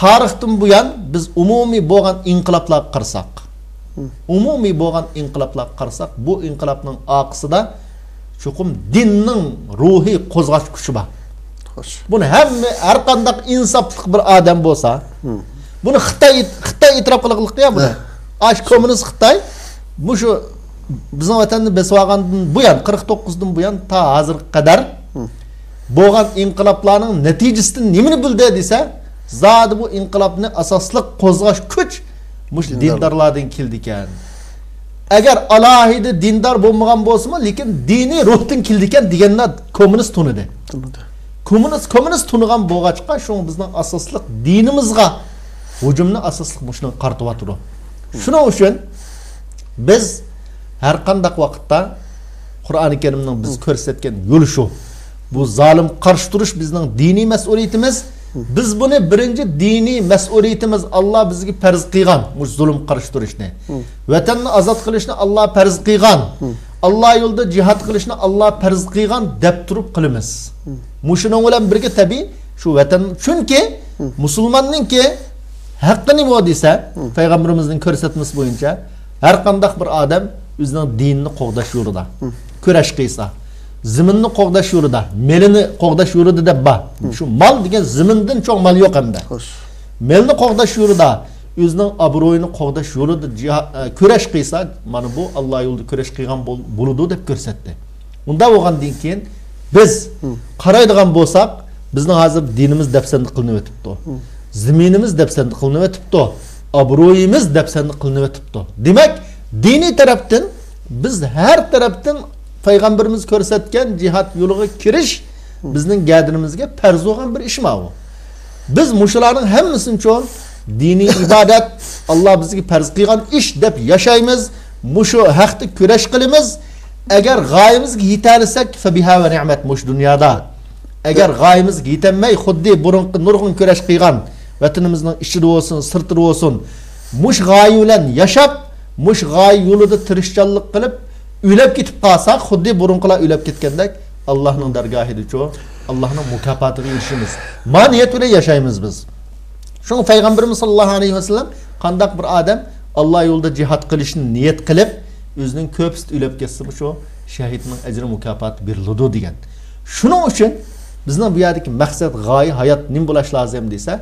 Tarixdan buyon biz umumiy bo'lgan inqiloblarga qarsak, bu inqilobning oqisida cho'qim dinning ruhiy qo'zg'ash kuchi bor. Buni har qanday insofli bir odam bo'lsa, buni Xitoy e'tirof qilganlik ya buni. Kommunist Xitoy bu shu bizning vatanni besib olgandan buyon 49dan buyon ta hozirga qadar bo'lgan inqiloblarning natijasidan nimani bildi desa, zodi bu inqilobni asosli qo'zg'ash kuch mush dindorlardan keldi ekan. Agar alohida dindor bo'lmagan bo'lsa-mu, lekin diniy ruhdan keldi ekan deganlar kommunist tunidi. Kommunist tunigan bo'lg'achqa shu bizning asosli dinimizga hujumni asosli mushni qartib o'tdi. Shuning uchun biz har qanday vaqtda Qur'oni Karimning biz ko'rsatgan yo'li shu. Bu zolim qarshi turish bizning diniy mas'uliyatimiz. Biz buni birinchi diniy mas'uliyatimiz Alloh bizga farz qilgan, bu zulm qarshi turishni. Vatanni ozod qilishni Alloh farz qilgan. Alloh yo'lida jihad qilishni Alloh farz qilgan deb turib qilamiz. Mushuning bilan birga tabii shu vatan chunki musulmonninki haqqini nima desa, payg'ambarimizning ko'rsatmasi bo'yicha har qanday bir odam o'zining dinini qo'g'dash yo'lida kurash qilsa, ziminni qo'g'dash yo'lida, melini qo'g'dash yo'lida deb bor. Shu mol degan zimindan cho'ng mol yo'q hamda. Melni qo'g'dash yo'lida, o'zining obro'yini qo'g'dash yo'lida kurash qilsa, mana bu Alloh yo'lida kurash qilgan bo'ladi deb ko'rsatdi. Unda bo'lgandan keyin biz qaraydigan bo'lsak, bizning hozir dinimiz dafsanda qilinib o'tibdi. Ziminimiz dafsanda qilinib o'tibdi. Obro'yimiz dafsanda qilinib o'tibdi. Demak, diniy tarafdan biz har tarafdan payg'ambarimiz ko'rsatgan jihad yo'liga kirish bizning gadinimizga farz bo'lgan bir ish bu. Biz mushularning hammasini uchun diniy ibodat Alloh bizga farz qilgan ish deb yashaymiz. Mushu haqda kurash qilamiz. Agar g'oyimizga yetarsak fa biha va ni'mat mush dunyoda. Agar g'oyimizga yetanmay xuddi burunqi nurg'un kurash qilgan vatanimizning ichida bo'lsin, sirtida bo'lsin, mush g'oyi bilan yashab, mush g'oyi yo'lida tirishchanlik qilib o'lib ketib qolsak, xuddi burunqilar o'lib ketgandek Allohning dargohida cho, Allohning mukofotiga erishamiz. Ma niyat bilan yashaymiz biz. Shunga payg'ambarimiz sollallohu alayhi vasallam qandaq bir odam Alloh yo'lida jihad qilishni niyat qilib, o'zining ko'pisi o'lib ketsa, shu shahidning ajri mukofoti beriladi degan. Shuning uchun bizning bu yerdagi maqsad, g'oya, hayot nim bo'lish lozim desa,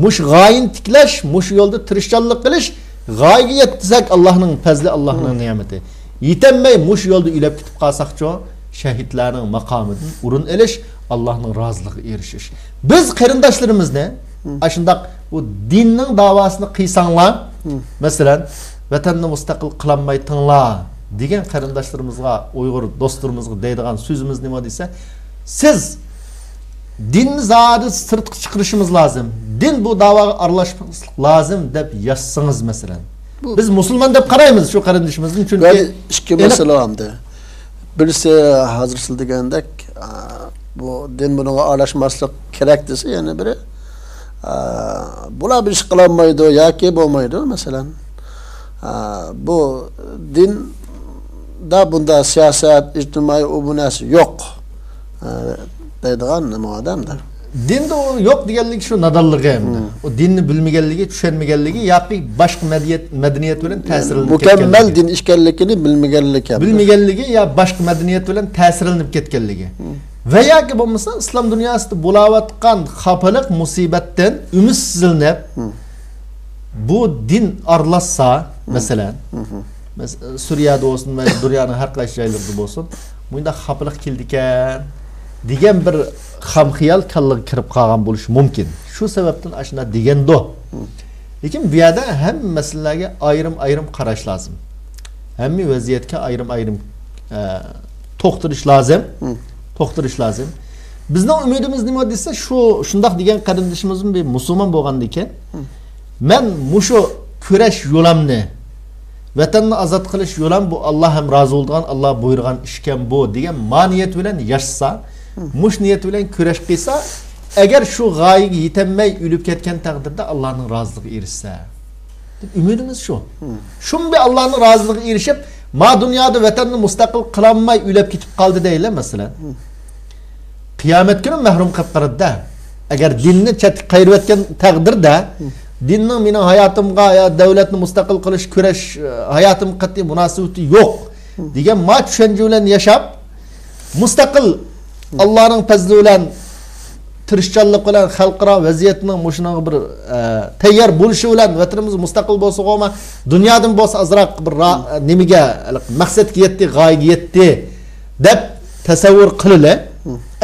mush g'oyini tiklash, mush yo'lda tirishchanlik qilish, g'oyaga yetsak Allohning fazli, Allohning ne'mati. Yetanmay mush yo'lda o'lib ketib qolsaqcho, shahidlarning maqomidan o'rin olish, Allohning roziligiga erishish. Biz qarindoshlarimizni ashundaq bu dinning davosini qilsanglar, masalan, vatanni mustaqil qilinmaytinglar degan qarindoshlarimizga, Uyg'ur do'stlarimizga deydigan so'zimiz nima desa, siz dinni zodi sirtqa chiqarishimiz lozim. Din bu davoga aralashmaslik lozim deb yazsangiz masalan. Biz musulmon deb qaraymiz shu qarindishimizning chunki ikki masala hamda. Birisi hozir siz degandek bu din bunga aralashmaslik kerak desa, yana biri bular bir ish qilolmaydi yoki bo'lmaydi masalan. Bu din da bunda siyosat, ijtimoiy bu narsa yo'q. Deydigan nima odamda. Dinda o yo'q deganlik shu nadonligi hamda. O dinni bilmaganligi, tushunmaganligi yoki boshqa madaniyat bilan ta'sirlanib ketganligi. Mukammal din ishkanligini bilmaganligi. Bilmaganligi ya boshqa madaniyat bilan ta'sirlanib ketganligi. Va yoki bo'lmasa islom dunyosida bo'layotgan xafalik musibatdan umidsizlanib bu din aralashsa, masalan, Suriyada bo'lsin, dunyoning har qaysi joylarida bo'lsin, bunda xafalik keldi ekan degan bir xamxiyal kallaga kirib qolgan bo'lishi mumkin. Shu sababdan ashuna degando. Lekin bu yerda ham masalalarga ayrim qarash lozim. Hamma vaziyatga ayrim to'xtalish lozim. Bizning umidimiz nima desa, shundoq degan qarindishimizning bir musulmon bo'lganda ekan, men mushu kurash yo'lamni, vatanni ozod qilish yo'lam bu Alloh ham rozi bo'lgan, Alloh buyurgan ishkan bu degan ma'niyat bilan yashasa, mush niyat bilan kurash qilsa, agar shu g'oyaga yetanmay o'lib ketgan taqdirda Allohning roziligiga erishsa, umidimiz shu. Shunday Allohning roziligiga erishib, ma dunyoda vatanni mustaqil qilolmay o'lib ketib qoldi deylar masalan. Qiyomat kuni mahrum qilib qo'yadi. Agar dinni chetga qayirayotgan taqdirda, dinning mening hayotimga yo davlatni mustaqil qilish, kurash hayotim qat'iy munosabati yo'q degan ma tushuncha bilan yashab, mustaqil Allohning fazli bilan tirishchanlik bilan xalqaro vaziyatning mushuning bir tayyor bo'lishi bilan vatanimiz mustaqil bo'lsa qo'yma, dunyodan bo'lsa azroq bir nimaga maqsadga yetdi, g'oyaga yetdi deb tasavvur qilili.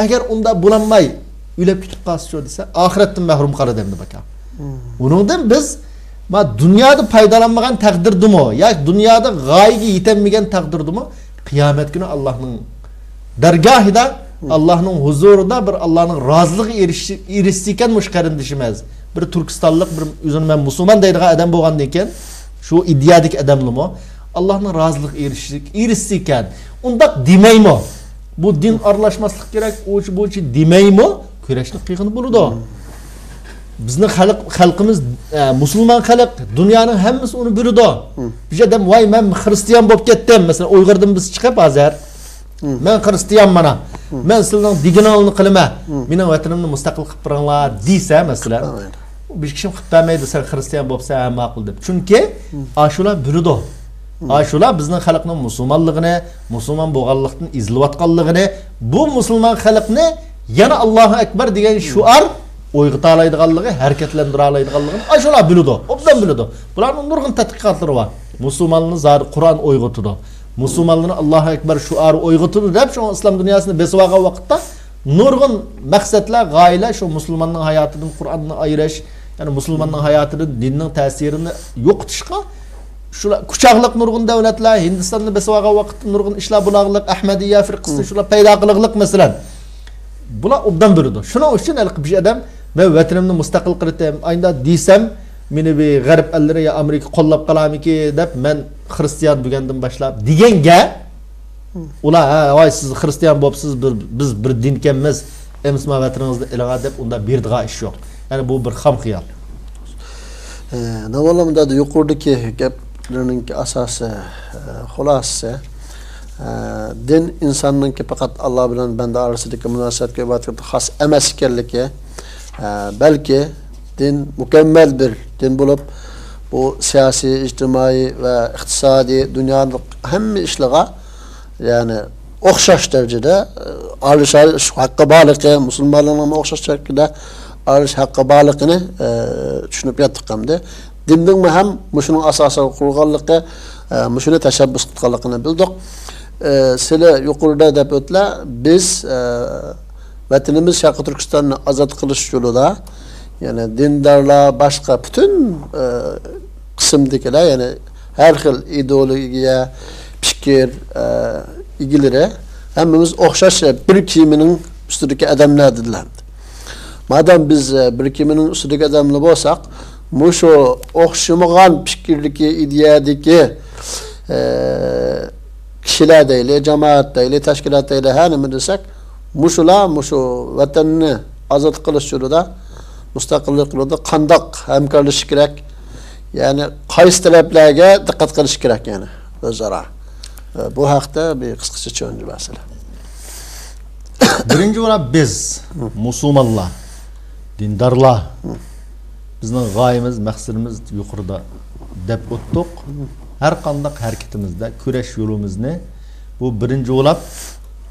Agar unda bo'lanmay o'lib ketib qolsa desa, oxiratdan mahrum qoladi endi baka. Uningdan biz ma dunyoda foydalanmagan taqdirdimi, yoki dunyoda g'oyaga yetilmagan taqdirdimi, qiyomat kuni Allohning dargohida, Allohning huzurida bir Allohning roziligiga erishgan mush qarindishimiz, bir Turkistonlik, bir o'zini men musulmon deydigan odam bo'lgandan keyin, shu iddiyadik odamlimi, Allohning roziligiga erishgan. Undaq demeymi? Bu din aralashmaslik kerak, bu demeymi? Kurashni qiyin bo'ladi. Bizning xalqimiz musulmon xalq, dunyoning hammasi uni biladi. Biz adam voy men xristian bo'lib ketdim, masalan Uyg'urdan biz chiqib hozir. Men xristian mana. Men sizning diginingni qilma. Mening vatanimni mustaqil qilib beringlar desa masalan. Bir kishim qilib bermaydi, sen xristian bo'lsa ham ma'qul deb. Chunki ashular biladi. Ashular bizning xalqning musulmonligini, musulmon bo'lganlikdan izlayotganligini, bu musulmon xalqni yana Allohu akbar degan shuar o'yg'ita oladiganligi, harakatlantira oladiganligini ashular biladi. Obdan biladi. Bularning nurg'un tadqiqotlari bor. Musulmonlarni zor Qur'on o'yg'itadi. Musulmonlarni Allohu akbar shuari o'yg'itadi deb shu islom dunyosini besib olgan vaqtda nurg'un maqsadlar, g'oyalar shu musulmonning hayotidan Qur'onni ayirish, ya'ni musulmonning hayotidan dinning ta'sirini yo'qotishga shular kuchaqliq nurg'un davlatlar Hindistonni besib olgan vaqtda nurg'un ishlar bulag'liq, Ahmadiyya firqasini shular paydo qilganlik masalan. Bular obdan biladi. Shuning uchun bir odam men vatanimni mustaqil qildim, ayda desam, meni bir g'arb allari ya Amerika qo'llab qolamiki deb men xristian bo'lgandan boshlab deganga ular voy siz xristian bo'libsiz, biz bir din ekanmiz, emisma vataningizni ilaga deb unda berdigan ish yo'q. Ya'ni bu bir xam xiyol. Navolamda yuqoridagi gaplarning asosi, xulosasi din insonningki faqat Alloh bilan banda orasidagi munosabatga ibodatga xos emas ekanligi, balki din mukammal bir din bo'lib, bu siyosiy, ijtimoiy va iqtisodiy dunyoning hamma ishlarga ya'ni o'xshash darajada olish haqqi borligi, musulmonlarning o'xshash shaklda olish haqqi borligini tushunib yetdik hamda dinning ham mushuning asosiga qurganligi, mushuni tashabbus qilganligini bildik. Sizlar yuqorida deb o'tlar, biz vatanimiz Sharqi Turkistonni ozod qilish yo'lida yani dindarlar başka bütün kısımdakiler yani her xil ideologiya, fikir, ilgilere hemmimiz o'xshash bir kiyiminin üstündeki adamlar dediler. Madem biz bir kiyiminin üstündeki adamlar bo'lsak, mushu o'xshamagan fikirliki, ideyadagi kişiler deyli, cemaat deyli, tashkilot deyli, her nima desak, mushular vatanni ozod qilish yo'lida mustaqillik yo'lida qandoq hamkorlashish kerak, ya'ni qaysi talablarga diqqat qilish kerak yani o'zaro. Bu haqda bir qisqacha tushuncha masala. Birinchi bo'lib biz musulmonlar, dindarlar bizning g'oyamiz, maqsadimiz yuqorida deb o'tdik. Har qanday harakatimizda kurash yo'limizni bu birinchi bo'lib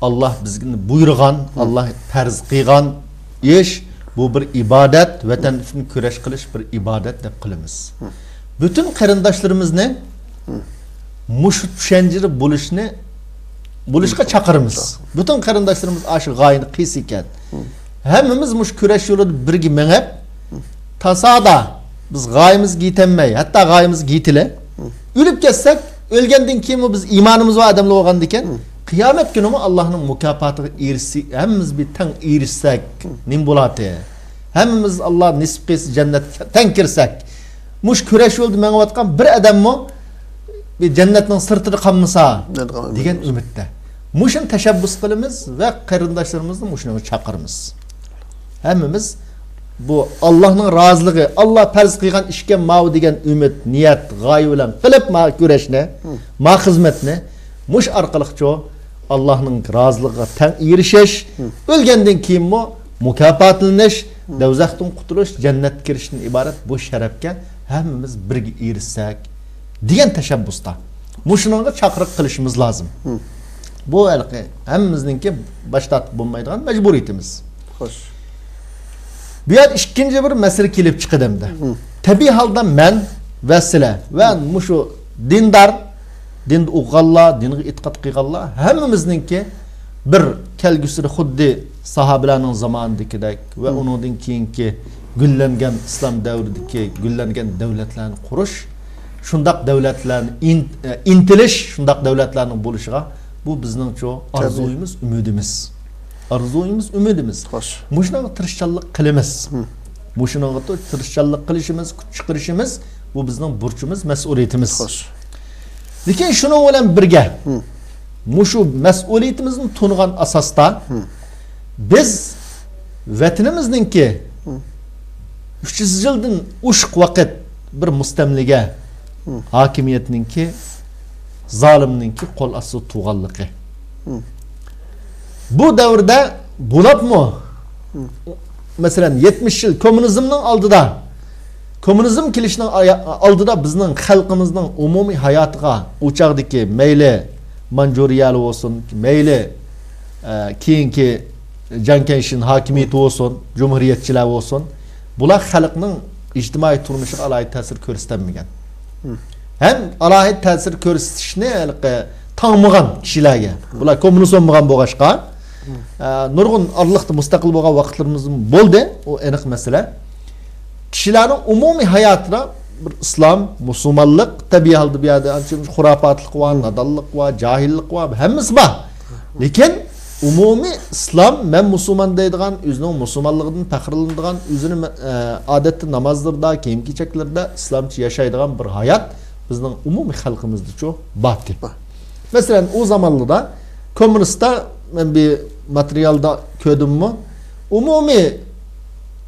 Allah bizga buyurgan, Allah farz qilgan ish, bu bir ibadet, vatan uchun kurash qilish bir ibadet deb qilamiz. Bütün qarindoshlarimizni mush tushunchali bo'lishga chaqiramiz. Bütün qarindoshlarimiz shu g'oyani qilsa ekan. Hammamiz mush kurash yo'lida birga mengib, tasada biz g'oyamizga yetemey, hatta g'oyamizga yetile. Ölüp ketsak, ölgenden keyin biz imanımız var adamlar olgan ekan. Kıyamet günü Allah'ın mükafatı erisi, hemimiz bir tan erişsek, nim bo'ladi. Hemimiz Allah nisip qilsa cennet tan kirsek. Mush kurash yo'lda mengayotgan bir adam mı bir cennetin sırtını qamsa degan umidda. Mushun tashabbus qilamiz va qarindoshlarimizni mushuni chaqiramiz. Hemimiz bu Allah'ın razılığı, Allah farz qilgan ishga mav degan umid, niyat, g'oya bilan qilib ma kurashni, ma xizmatni mush orqali Allah'ın razılığına tan erishish, o'lgandan keyin mukofotlanish, do'zaxdan qutulish, jannatga kirishdan iborat bu sharafga hammamiz birga erishsak degan tashabbusda. Mushunga chaqiriq qilishimiz lozim. Bu hammamizningki boshqa bo'lmaydigan majburiyatimiz. Xo'sh. Bu yer ikkinchi bir masala kelib chiqadimda. Tabiiy holda men va sizlar va mushu dindar, din o'qig'anlar, dinga e'tiqod qilganlar hammamizningki bir kelgusida xuddi sahobalarning zamonidagidek va undan keyingi gullangan islom davridagi gullangan davlatlarni qurish, shundaq davlatlarni intilish, shundaq davlatlarning bo'lishiga bu bizning orzuyimiz, umidimiz. Arzuyimiz, umidimiz. Mushunga tirishchanlik qilamiz. Mushunga tirishchanlik qilishimiz, kuch chiqarishimiz bu bizning burchimiz, mas'uliyatimiz. Lekin shuning bilan birga muşu mas'uliyetimizni tungan asasda biz vatanimizninki 300 yıldan ushq vaqt bir mustamliga hakimiyetninki zalimninki qo'l ostida tuğanlıqı. Bu davrda bulapmı? Mesela 70 yıl komünizmning aldıda, komünizm kelishning aldıda bizning xalqimizning umumiy hayotiga uçaqdaki meyli Manjuriyali olsun, meyli keyinki Jankeyshin hakimiyeti olsun, cumhuriyetçiler olsun, bular xalqning ijtimoiy turmushiga alohida ta'sir ko'rsatmagan. Hem alohida ta'sir ko'rsatishni tanımagan kishilarga, bular kommunist bo'lmagan bo'lg'ashqa, nurg'un orliqda mustaqil bo'lgan vaqtlarimiz bo'ldi, o aniq masala. Kishilarning umumiy hayotida bir islom, musulmonlik tabiiy holda bu yerda xurofotlik va nadonlik va jahillik va hammasi bor. Lekin umumiy islom, men musulmon deydigan, o'zining musulmonligidan faxrlanadigan, o'zining odatda namozlarda, kiyim-kechaklarda islomcha yashaydigan bir hayot bizning umumiy xalqimizda cho'q bor. Mesela o zamanlarda komünistlar ben bir materialda ko'rdimmi, umumi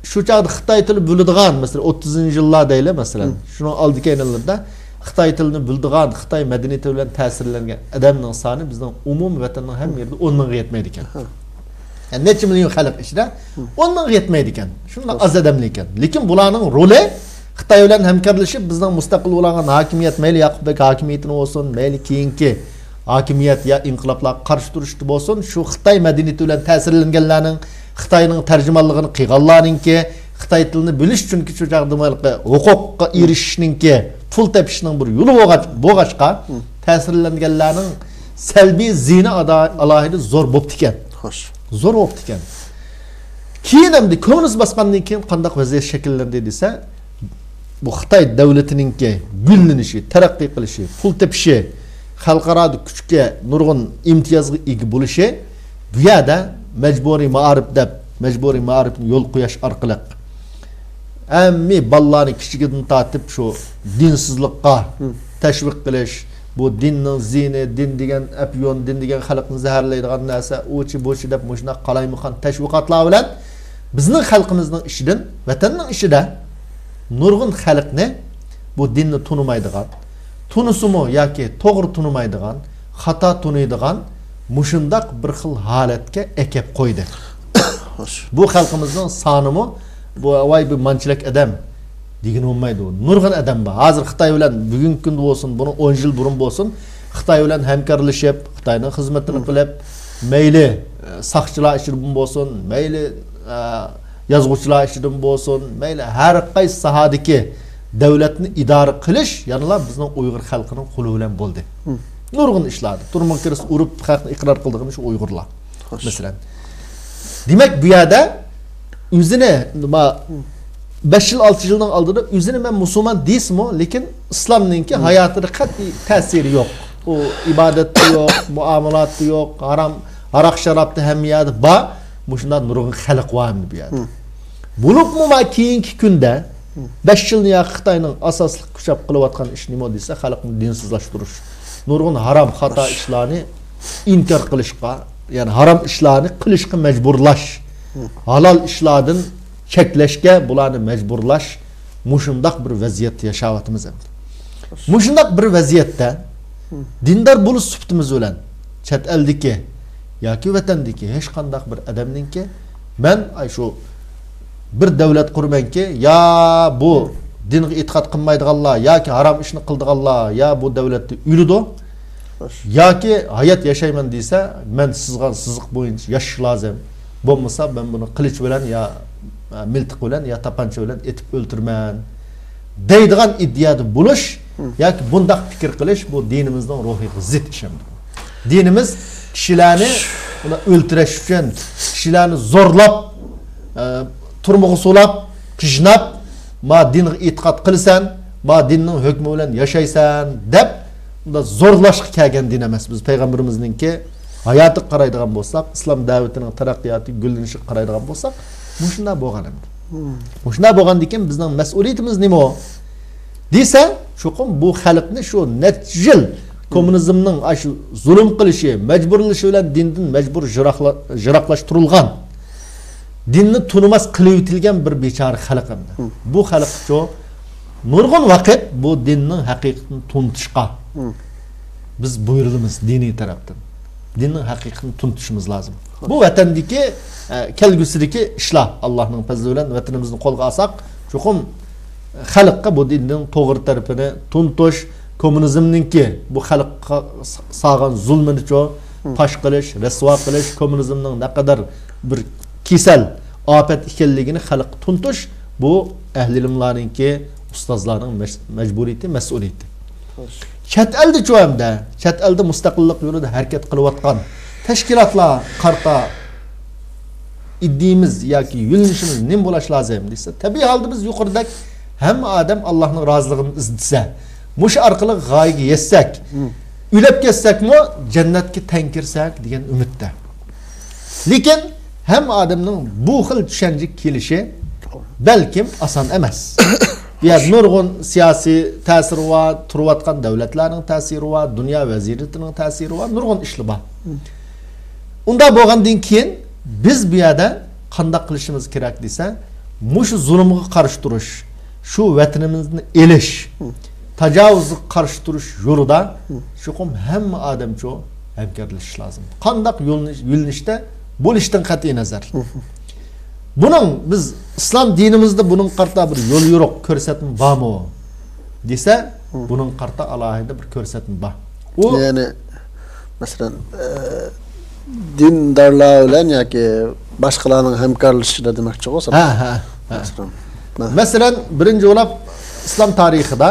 şu çağda Xitoy tili biladigan, mesela 30 yıllar deyli mesela, şunu aldık aynalarda Xitoy tilini biladigan, Xitoy madaniyati bilan ta'sirlangan odamning soni bizning umumiy vatanning ham yerda 10 mingga yetmaydi ekan. Yani necha million xalq ichida 10 mingga yetmaydi ekan. Shunday az odamlar ekan. Lekin bularning roli Xitoy bilan hamkorlashib bizning mustaqil bo'lgan hokimiyat, mayli Yaqubbek hokimiyatini olsun, mayli keyingi hakimiyet ya inqiloblar qarshi turishdi bo'lsin, shu Xitoy madaniyati bilan ta'sirlanganlarning Xitoyning tarjimonligini qilganlarningki, Xitoy tilini bilish uchun shu chaqda huquqqa erishishninki, pul tepishning bir yo'li bo'lg'achqa, ta'sirlanganlarning salbiy zini alohida zo'r bo'lib ekan. Xo'sh. Zo'r bo'lib ekan. Keyin hamda kommunist bosqandan keyin qanday vaziyat shakllandi desa, bu Xitoy davlatininki gullanishi, taraqqiy qilishi, pul tepishi, xalqaro kuchga nurg'un imtiyozga ega bo'lishi bu yerda majburiy ma'arif deb majburiy ma'arifni yo'l qo'yish orqali ammi ballarni kichigidan tortib shu dinsizlikqa tashviq qilish, bu dinning zini, din degan apyon, din degan xalqni zaharlaydigan narsa, o'chi bo'chi deb mushuna qalaymiqan tashviqotlar bilan bizning xalqimizning ishidan, vatanning ishida nurg'un xalqni bu dinni tunimaydigan, tunusimi yoki to'g'ri tunimaydigan, xato tunaydigan mushundaq bir xil holatga ekib qo'ydi. Bu xalqimizning sonimi bu avay bir manchilik odam degan bo'lmaydi. Nurg'un odam bor. Hozir Xitoy bilan bugungi kunda bo'lsin, buni 10 yil burun bo'lsin, Xitoy bilan hamkorlashib, Xitoyning xizmatini qilib, mayli saqchilar ishidan bo'lsin, mayli yozuvchilar ishidan bo'lsin, mayli har qaysi sohadagi davlatni idora qilish yanılar bizning Uyg'ur xalqining qo'li bilan bo'ldi. Nurg'un ishlardi. Turmoq kiris urib xalqni iqror qildigan shu Uyg'urlar. Masalan. Demak bu yerda o'zini 5 yil 6 yildan oldida o'zini men musulmon deysizmi, lekin islomninki hayotida qat'iy ta'siri yo'q. O ibodatda yo'q, muomalatda yo'q, harom, aroq sharobda ham yerda bor. Mushundan nurg'un xalq varmi bu yerda. Bo'libmi ma keyingi kunda 5 yilni ya Xitoyning asosli kuchab qilayotgan ish nima desa, xalqni dinsizlashtirish. Nurg'un harom xato ishlarni inkor qilishga, ya'ni harom ishlarni qilishga majburlash, halol ishlardan cheklashga bularni majburlash, mushundaq bir vaziyatda yashayapmiz endi. Mushundaq bir vaziyatda dindor bo'lish suhbatimiz bilan chet eldagi yoki vatandagi hech qanday bir odamningki men shu bir davlat qurmanki, ya bu dinga e'tiqod qilmaydiganlar yoki harom ishni qildiganlar ya bu davlatda o'lidi yoki hayot yashayman desa, men sizgan siziq bo'yicha yashash lozim. Bo'lmasa men buni qilich bilan ya miltiq bilan ya tapancha bilan etib o'ltirman deydigan iddiada bo'lish yoki bundaq fikr qilish bu dinimizning ruhiy zid ishimdir. Dinimiz kishilarni o'ltirish uchun, kishilarni zo'rlab, turmuqqa solab, qijnab, ma dinga e'tiqod qilsan, ma dinning hukmi bilan yashaysan deb unda zo'rlashga kelgan din emas. Biz payg'ambarimizningki hayoti qaraydigan bo'lsak, islom da'vatining taraqqiyoti, gullanishiga qaraydigan bo'lsak, mushunda bo'lgan endi. Mushunda bo'lgandan bizning mas'uliyatimiz nima? Desa, cho'qim bu xalqni shu necha yil kommunizmning shu zulm qilishi, majburlashi bilan dindan majbur jiroqlashtirilgan, dinni tunimas qilib o'tilgan bir bechora xalq hamda. Bu xalq uchun nurg'un vaqt bu dinning haqiqatini tunutishga biz buyurilamiz diniy tarafdan. Dinning haqiqatini tunutishimiz lozim. Bu vatandagi kelgusidagi ishlar Allohning fazli bilan vatanimizni qo'lga olsak, cho'qim xalqqa bu dinning to'g'ri tarafini tunutish, kommunizmninki bu xalqqa sağan zulmini paş qilish, rasvo qilish, kommunizmning naqadar bir kesal afet ekanligini xalq tunutish bu ahli ilmlarninki, ustozlarning majburiyati, mas'uliyati. Chet elda cho'amda, chet elda mustaqillik yo'lida harakat qilayotgan tashkilotlar qarta iddiamiz yoki yo'linishimiz nima bo'lishi lozim desa, tabiiy holda biz yuqoridek hamma odam Allohning roziligini izlasa, mush orqali g'oyaga yetsak, ulab ketsakmi jannatga tankirsak degan umidda. Lekin hamma odamning bu xil tushuncha kelishi balkim oson emas. Ya nurg'un siyosiy ta'siri va turayotgan davlatlarning ta'siri va dunyo vaziyatining ta'siri va nurg'un ishlar bor. Unda bo'lgandan keyin biz bu yerda qanday qilishimiz kerak desa, mush zulmga qarshi turish, shu vatanimizni elish, tajovuzga qarshi turish yo'lida shuqum hamma odamcha hamkorlashish lozim. Qanday yo'linishda bo'lishdan qat'iy nazar. Bunun biz İslam dinimizde bunun qarta bir yol yo'q ko'rsatma bormi desa, bunun qarta alohida bir ko'rsatma bor. O yani masalan dindarlar bilan yoki boshqalarning hamkorlashishida demoqchi bo'lsam. Masalan, birinchi o'lab islom tarixida,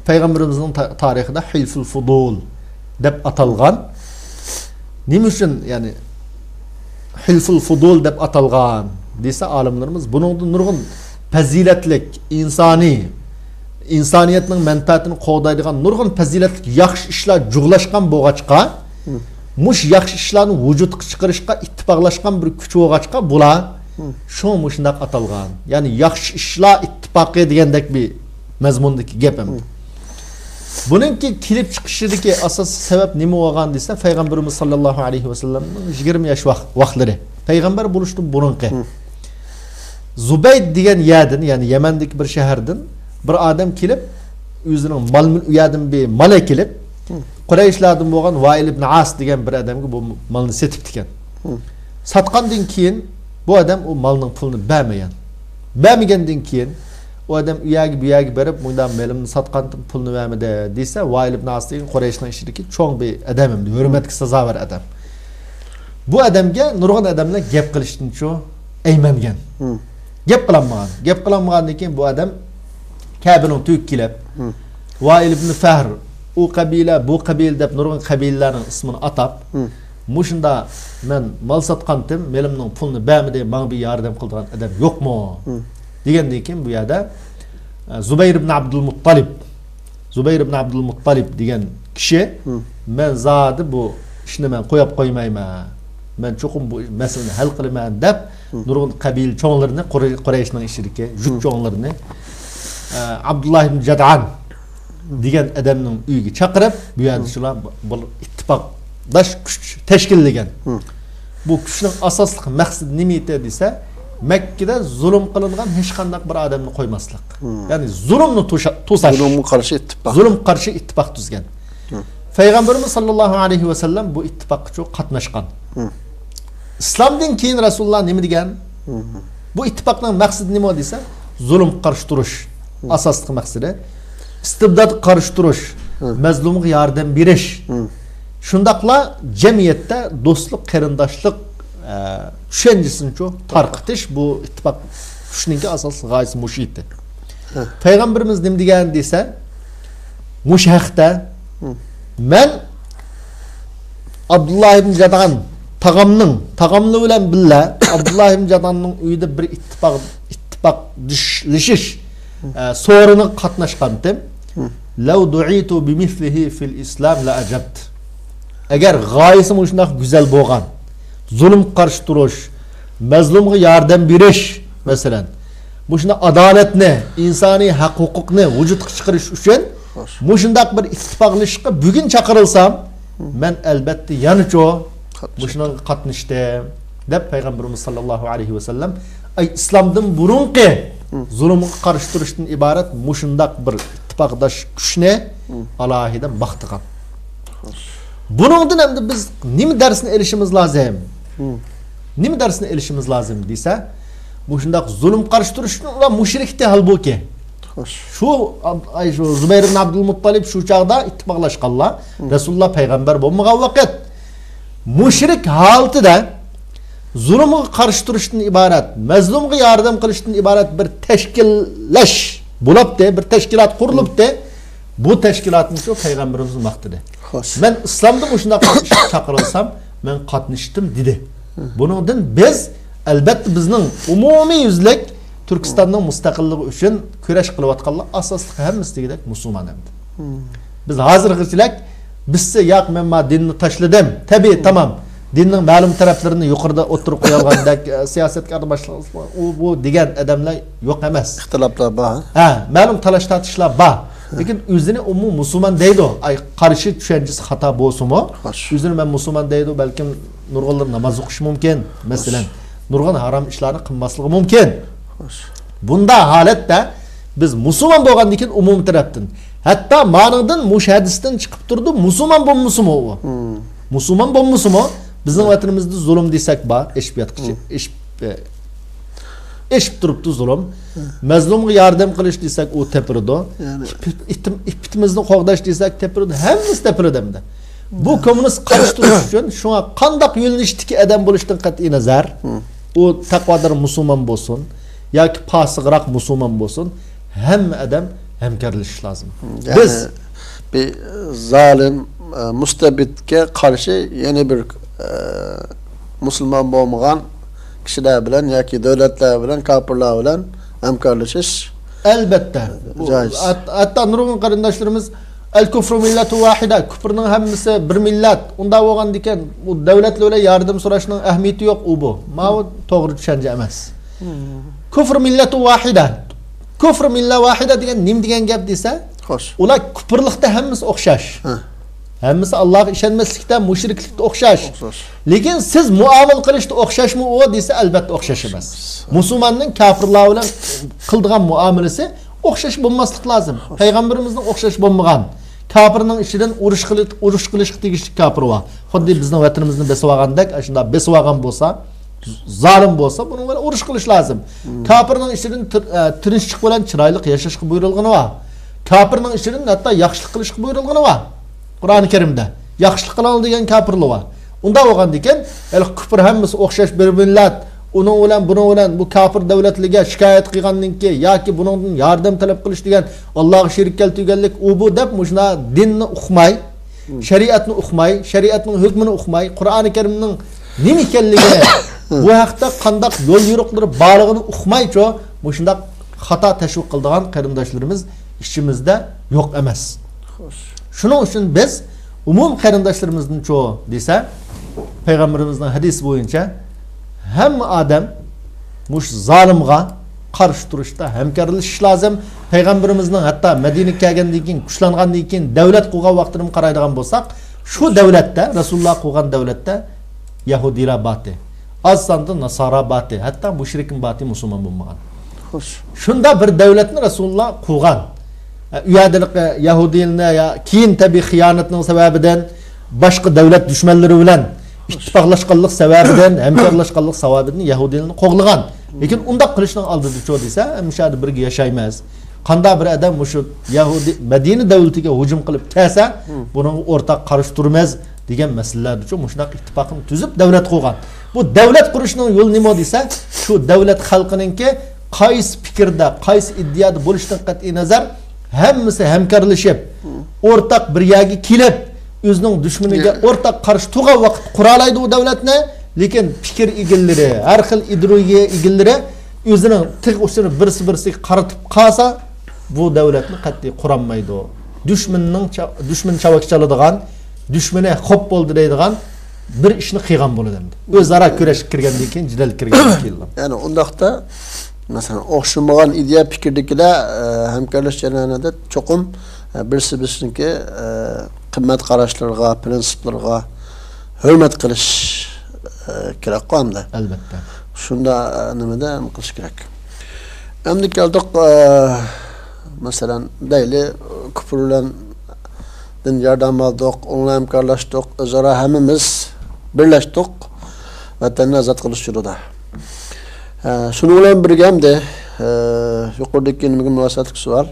payg'ambarimizning tarixida Hilful Fudul deb atalgan. Nima uchun yani Hilful Fudul deb atalgan desa alimlarimiz bunun nurg'un fazilatlik, insoniyatning manfaatini qo'g'daydigan nurg'un fazilatlik yaxshi ishlar jug'lashgan bo'lg'achqa, mush yaxshi ishlarni vujudga chiqarishga ittifoqlashgan bir kuch bo'lg'achqa bular shu mushundaq atalgan. Ya'ni yaxshi ishlar ittifoqi degandek bir mazmundagi gap ham. Buningki kelib chiqishidagi asosiy sabab nima bo'lgan desa, payg'ambarimiz sollallohu alayhi vasallamning 20 yosh vaqtlari. Payg'ambar bo'lishdan burunqi Zubayd degan yerdan, ya'ni Yamandagi bir shahardan bir odam kelib, o'zining uyadin bir mala kelib, Qurayshlardan bo'lgan Vail ibn As degan bir odamga bu malni setibdi ekan. Satqandan keyin bu odam o malning pulini bermagan. Bermagandan keyin o odam uyaga berib, "Bundan malimni satqandim, pulni bermadi" desa, Vail ibn As degan Qurayshning ishidagi cho'ng bir odam, hurmatga sazovor odam. Bu odamga nurg'un odamlar gap qilishdan aymangan. Gap qilinmagandan keyin bu odam Kabe'ning tüyük kelib, Vail ibn Fahr o qabila, bu qabil deb nurg'un qabilalarning ismini atab, mushunda men mal satqandim, malimning pulni bermadi, menga bir yordam qiladigan odam yo'qmi? Degandan keyin bu yerda Zubayr ibn Abdul Muttalib degan kishi men zodi bu ishni men qo'yib qo'ymayman. Men cho'qim bu masalani hal qilaman deb nurg'un qabil cho'nglarini Qurayshning ishidagi jut cho'nglarini Abdullah ibn Jad'an degan odamning uyiga chaqirib, bu yerda shular bir ittifoqdosh kuch tashkillagan. Bu kuchning asosli maqsadi nima edi desa, Mekkada zulm qilingan hech qanday bir odamni qo'ymaslik. Ya'ni zulmni to'sash. Zulm qarshi ittifoq tuzgan. Payg'ambarimiz sollallohu alayhi vasallam bu ittifoqqa qatnashgan. İslamdan keyin Rasululloh nima degan? Bu ittifoqning maqsadi nima desa, zulm qarshi turish. Asosli maqsadi istibdod qarshi turish, mazlumga yordam berish. Shundaqla jamiyatda do'stlik, qarindoshlik tushunchasini tarqitish bu ittifoq kuchninki asosiy g'oyasi mush edi. Payg'ambarimiz nima degan desa, mush haqda men Abdullah ibn Jad'an tağamlı bilan billa Abdullah ibn Jad'anning uyida bir ittifoqlashish so'rini qatnashgandim. Law du'itu bimithlihi fil islam la ajabt. Agar g'oyasi shunday go'zal bo'lgan, zulm qarshi turish, mazlumga yordam berish, masalan, bu shunday adolatni, insoniy haq-huquqni vujudga chiqarish uchun Xo'sh. Muşundaq bir ittifoqlashishga bugun chaqirilsam, men albatta yana cho mushunga qatnashdim deb payg'ambarimiz sollallohu alayhi vasallam ay islomdan burunqi zulmga qarshi turishdan iborat mushundaq bir ittifoqdosh kuchni alohida maqtagan. Buningdan endi biz nima darsni elishimiz lozim? Nima darsni elishimiz lozim desa, mushundaq zulm qarshi turishni ular mushrikdi halbuki. Şu Zübeyir ibn Abdülmuttalib şu çağda ittifaqlaşqanlar. Resulullah peygamber bo'lmagan vaqt mushrik holatida zulmga qarshi turishdan iborat, mazlumga yordam qilishdan iborat bir tashkillash bo'libdi, bir tashkilot qurilibdi. Bu tashkilotni shu payg'ambarimiz maqtadi. Men islomda shunday chaqirilsam, men qatnashdim dedi. Buningdan biz albatta bizning umumiy yuzlik Türkistan'ın müstakilliği üçün küreş kılıvatkallar asaslı hemmisi degidek Müslüman emdi. Biz hazırgıçılak bizse yak men ma dinni taşladım. Tabi tamam. Dinning ma'lum taraflarini yuqorida o'tirib qo'yilgandek siyosatga aralashishlar bu degan odamlar yo'q emas. İxtiloflar bor. Ha, ma'lum talash tatishlar bor. Lekin o'zini umum musulmon deydi. Ay qarshi tushunchasi xato bo'lsa-mu, o'zini men musulmon deydi, balkim nurg'onlar namoz o'qishi mumkin, masalan, nurg'on harom ishlarni qilmasligi mumkin. Bunda holatda biz musulmon bo'lgandan keyin umum tarafdan, hatto ma'nodan mushahadisdan chiqib turdi, musulmon bo'lmasimi u? Musulmon bo'lmasimi? Bizning vatanimizda zulm desak bor, eshib turibdi zulm. Mazlumga yordam qilish desak u tepirdi. İpitimizni qo'g'dash desak tepirdi. Hammasi tepirdi endi. Bu kommunist qarshi turish uchun shunga qanday yo'linishdagi odam bo'lishdan qat'iy nazar, u taqvodor musulmon bo'lsin yoki fosiqroq musulmon bo'lsin, hamma odam hamkorlashish lozim. Biz bir zalim mustabidga qarshi yana bir musulmon bo'lmagan kishilar bilan yoki davlatlar bilan, kafirlar bilan hamkorlashish albatta joiz. Hatta nurg'un qarindoshlarimiz el-kufru millatu vahida, kufrning hammasi bir millat. Unda bo'lgandan keyin bu davlatlarga yordam so'rashning ahamiyati yo'q u bu. Mana to'g'ri tushuncha emas. Kufr millatu vahida. Kufr millat vahida degan nim degan gap desa, xo'sh. Ular kufrlikda hammasi o'xshash. Hammasi Allohga ishonmaslikda, mushriklikda o'xshash. Lekin siz muomala qilishda o'xshashmi u desa, albatta o'xshash emas. Musulmonning kafirlar bilan qildigan muomalasi o'xshash bo'lmaslik lozim. Payg'ambarimizning o'xshash bo'lmagan. Kafirning ishidan urush qilish tegishli kafir va. Xuddi bizning vatanimizni besib olgandek, shunda besib olgan bo'lsa, zalim bo'lsa, buni bilan urush qilish lozim. Kafirning ishidan tinchlik bilan chiroyli yashashga buyurilgani va. Kafirning ishidan hatto yaxshilik qilishga buyurilgani va. Qur'oni Karimda yaxshilik qiladi degan kafirlar va. Unda bo'lgandan keyin, kufr hammasi o'xshash bir millat, uning bilan buning bilan bu kafir davlatlarga shikoyat qilgandan keyin yoki buningdan yordam talab qilish degan Allohga sherik keltirganlik u bu deb mushna dinni o'qimay, shariatni o'qimay, shariatning hukmini o'qimay, Qur'oni Karimning nima ekanligini, bu haqda qanday yo'l yo'riqlari borlig'ini o'qimay-cho, mushunda xato tashviq qildigan qarindoshlarimiz ishimizda yo'q emas. Xo'sh. Shuning uchun biz umum qarindoshlarimizning cho desa, payg'ambarimizning hadis bo'yicha hamma odam mush zolimga qarshi turishda hamkorlashish lozim. Payg'ambarimizning hatto Madinaga kelgandan keyin, kuchlangandan keyin davlat qurgan vaqtini qaraydigan bo'lsak, shu davlatda, Rasululloh qurgan davlatda Yahudilar bati, az sonda Nasara bati, hatto mushrikin bati musulmon bo'lmagan. Xo'sh. Shunda bir davlatni Rasululloh qurgan. Uyadilik Yahudilarni ya keyin tabii xiyonatning sababidan boshqa davlat dushmanlari bilan ittifoqlashganlik sababidan, hamkorlashganlik sababidan Yahudilarni qo'g'lagan. Lekin unda qilishning oldida cho desa, mushada birga yashaymiz. Qanday bir odam mushu Yahudi Madina davlatiga hujum qilib kelsa, buning o'rtaq qarshi turamiz degan masalalar uchun mushunday ittifoqni tuzib davlat qo'ygan. Bu davlat qurishning yo'li nima desa, shu davlat xalqininki qaysi fikrda, qaysi iddiyoda bo'lishidan qat'iy nazar hammasi hamkorlashib, o'rtaq bir yerga kelib, o'zining dushmaniga o'rtaq qarshi turgan vaqt quralaydi u davlatni, lekin fikr egillari, har xil ideologiya egillari o'zining tiq ushini birsi-birsiga qaratib qolsa, bu davlatni qat'iy quranmaydi. Dushman chavak chaladigan, dushmani xo'p bo'ldi deydigan bir ishni qilgan bo'ladi. O'zaro kurashib kirgandan keyin, jidal kirgandan keyin. Ya'ni undaqda masalan o'xshamagan ideya fikrdagilar hamkorlash jarayonida cho'qim birisi bizninki qimmat qarashlarga, prinsiplarga hurmat qilish kerak qoldi. Albatta. Shunda nimada qilish kerak. Endi keldik masalan deyli küfürlen din yardım aldık, onunla hemkarlaştık, özara hemimiz birleştik, vatanını azat kılış yolunda. Şunu bilen birge hem de yukarıdaki münasebetlik sual.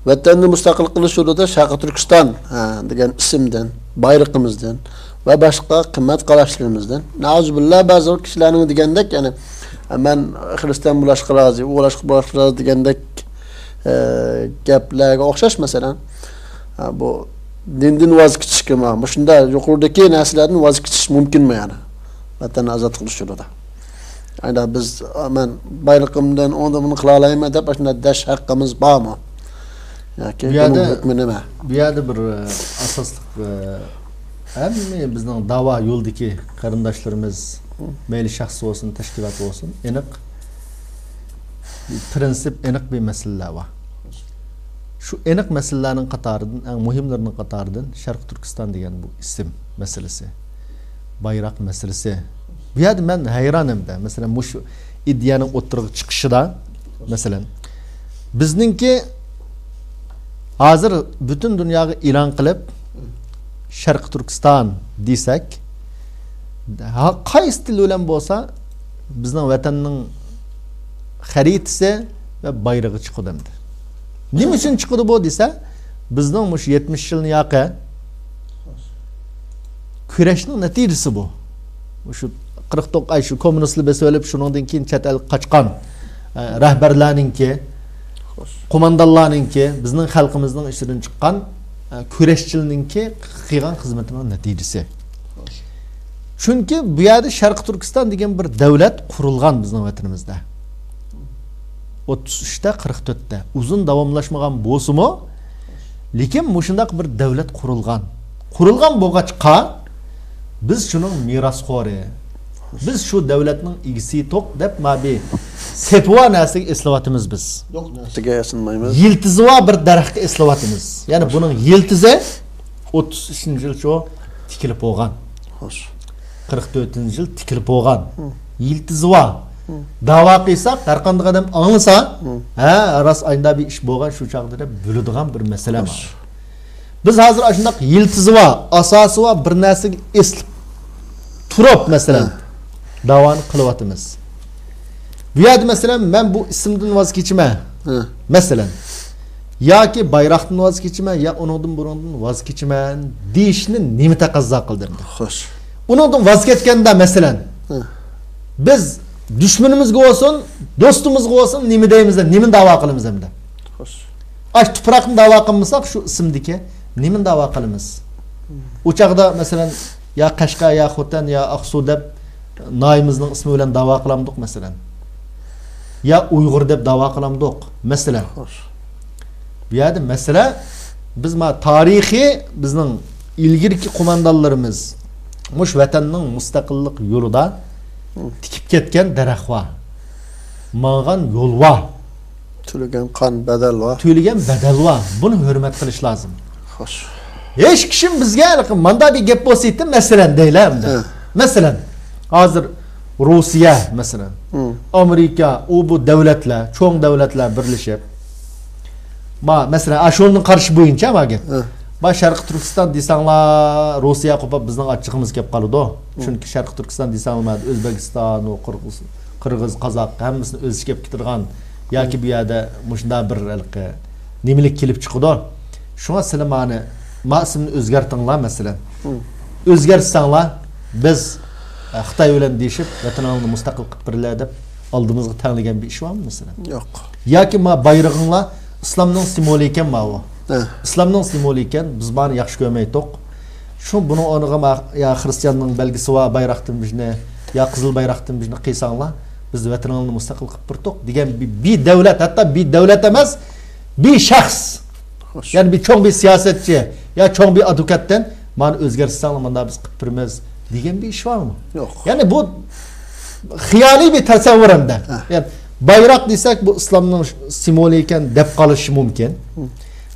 Vatanını müstakil kılış yolunda Şarkı Türkistan degan isimden, bayrağımızdan ve başka kıymet kalaşlarımızdan. Nauzubillah bazı kişilerin degandek yani ben Hristiyan bulaşkırazı, ulaşkı bulaşkırazı degandek gaplarga o'xshash masalan bu dindan voz kechishga bu shunda yuqoridagi narsalardan voz kechish mumkinmi yani vatan azod qilish yo'lida ayda biz men bayrog'imdan uni qila olaymi deb shunda dash haqqimiz bormi yoki buning hukmi nima bu yerda bir asosli hamma bizning da'vo yo'ldagi qarindoshlarimiz mayli shaxsiy bo'lsin tashkilot bo'lsin aniq prinsip aniq bir meseleler var. Şu aniq meselelerin qatarından, en muhimlerinin qatarından Şarkı Türkistan degan bu isim meselesi, bayrak meselesi. Bu yerde ben hayranım da. Mesela şu iddianın oturuq çıkışıda, mesela bizninki hazır bütün dünyaya ilan qilib Şarkı Türkistan desek, qaysi til bilan bo'lsa bizning vatanning xaritasi ve bayrağı çıkıdımdı. Nima için çıkıdı bu dese, bizning mush 70 yılın yağı küreşning neticesi bu. Şu 49 ay şu komünistli söylep şundan keyin chet el qaçqan rahbarlarninki, qo'mondonlarninki, bizning xalqimizning ishidan chiqqan kurashchilarninki qilgan xizmatining neticesi. Chunki bu yerda Sharq Turkiston degan bir davlat qurilgan bizning vatanimizda. 33'te 44'te uzun davamlaşmagan bo'lsa-mu, lekin mushundaq bir davlat qurilgan. Qurilgan bo'lg'achqa biz shuning merosxo'ri. Biz shu davlatning igisi to'q deb mabi sepva narsaga eslayotimiz biz. Yo'q narsaga yasinmaymiz. Yiltizva bir daraxtga eslayotimiz. Ya'ni buning yiltizi 33-yil shu tikilib bo'lgan. Xo'sh. 44-yil tikilib bo'lgan. Yiltizva dava qilsak, har qanday odam anglasa, ha, ras ayında bir ish bo'lgan, shu chaqda deb bo'ladigan bir masala bor. Biz hozir shunday yiltizi asosi va bir narsaga eslib turib, masalan, davoni qilyapmiz. Bu yerda masalan, men bu ismdan voz kechman. Masalan, yoki bayroqdan voz kechman, yo uningdan burundan voz kechman deyishni nima taqozo qildim? Xo'sh. Uningdan voz ketganda masalan, biz düşmanımızga olsun, dostumuzga olsun, nima deymiz, nima da'vo qilamiz hamda. Xo'sh. Aş tuproqni da'vo qilmasak, shu ismdagi nima da'vo qilamiz? U chaqda masalan, ya Qashqa, ya Xotan, ya Aqsu deb noyimizning ismi bilan da'vo qilamdik masalan. Ya Uyg'ur deb da'vo qilamdik masalan. Xo'sh. Bu yerda masala biz tarixiy bizning ilgirki qo'mondonlarimiz mush vatanning mustaqillik yo'lida tikib ketgan daraxt var. Mağan yol var. Tülügen kan bedel var. Tülügen bedel var. Bunu hürmet qilish lazım. Xo'sh. Hiç kişim bizga manda bir gap bo'lsa mesela deylamdi. Mesela hazır Rusya mesela, Amerika, o bu devletler, çoğun devletler birleşip mesela aşonun qarshi bo'yicha magi. Şarkı Türkistan desanlar Rusya qo'pab bizning achchig'imiz kelib qoladi. Chunki Sharq Turkiston desanlar O'zbekiston, Qirg'iz, Qozoq hammasini o'z ichiga kelib turgan yoki bu yerda mushunda bir nimalik kelib chiqadi. Shunga sizlar meni ismni o'zgartinglar masalan. O'zgartsanglar biz Xitoy bilan deyishib vatanimizni mustaqil qilib birlar deb oldimizga tanlagan bir ish bormi masalan? Yo'q. Yoki bayrog'inglar islomning simvoli ekan bu. İslamның simvoli ekan, biz bani yaxshi ko'rmaydik. Shu buni o'rniga ya Hristiyanning belgisi va bayroqdan bizni ya qizil bayroqdan bizni qilsanglar, biz vatanimizni mustaqil qilib turdik degan bir davlat, hatto bir davlat emas, bir shaxs. Ya'ni bir cho'ng bir siyosatchi ya cho'ng bir advokatdan meni o'zgartsanglar, mana biz qilib turamiz degan bir ish bormi? Yo'q. Ya'ni bu xiyoliy bir tasavvurimda. Ya'ni bayroq desak bu islomning simvoli ekan deb qolishi mumkin.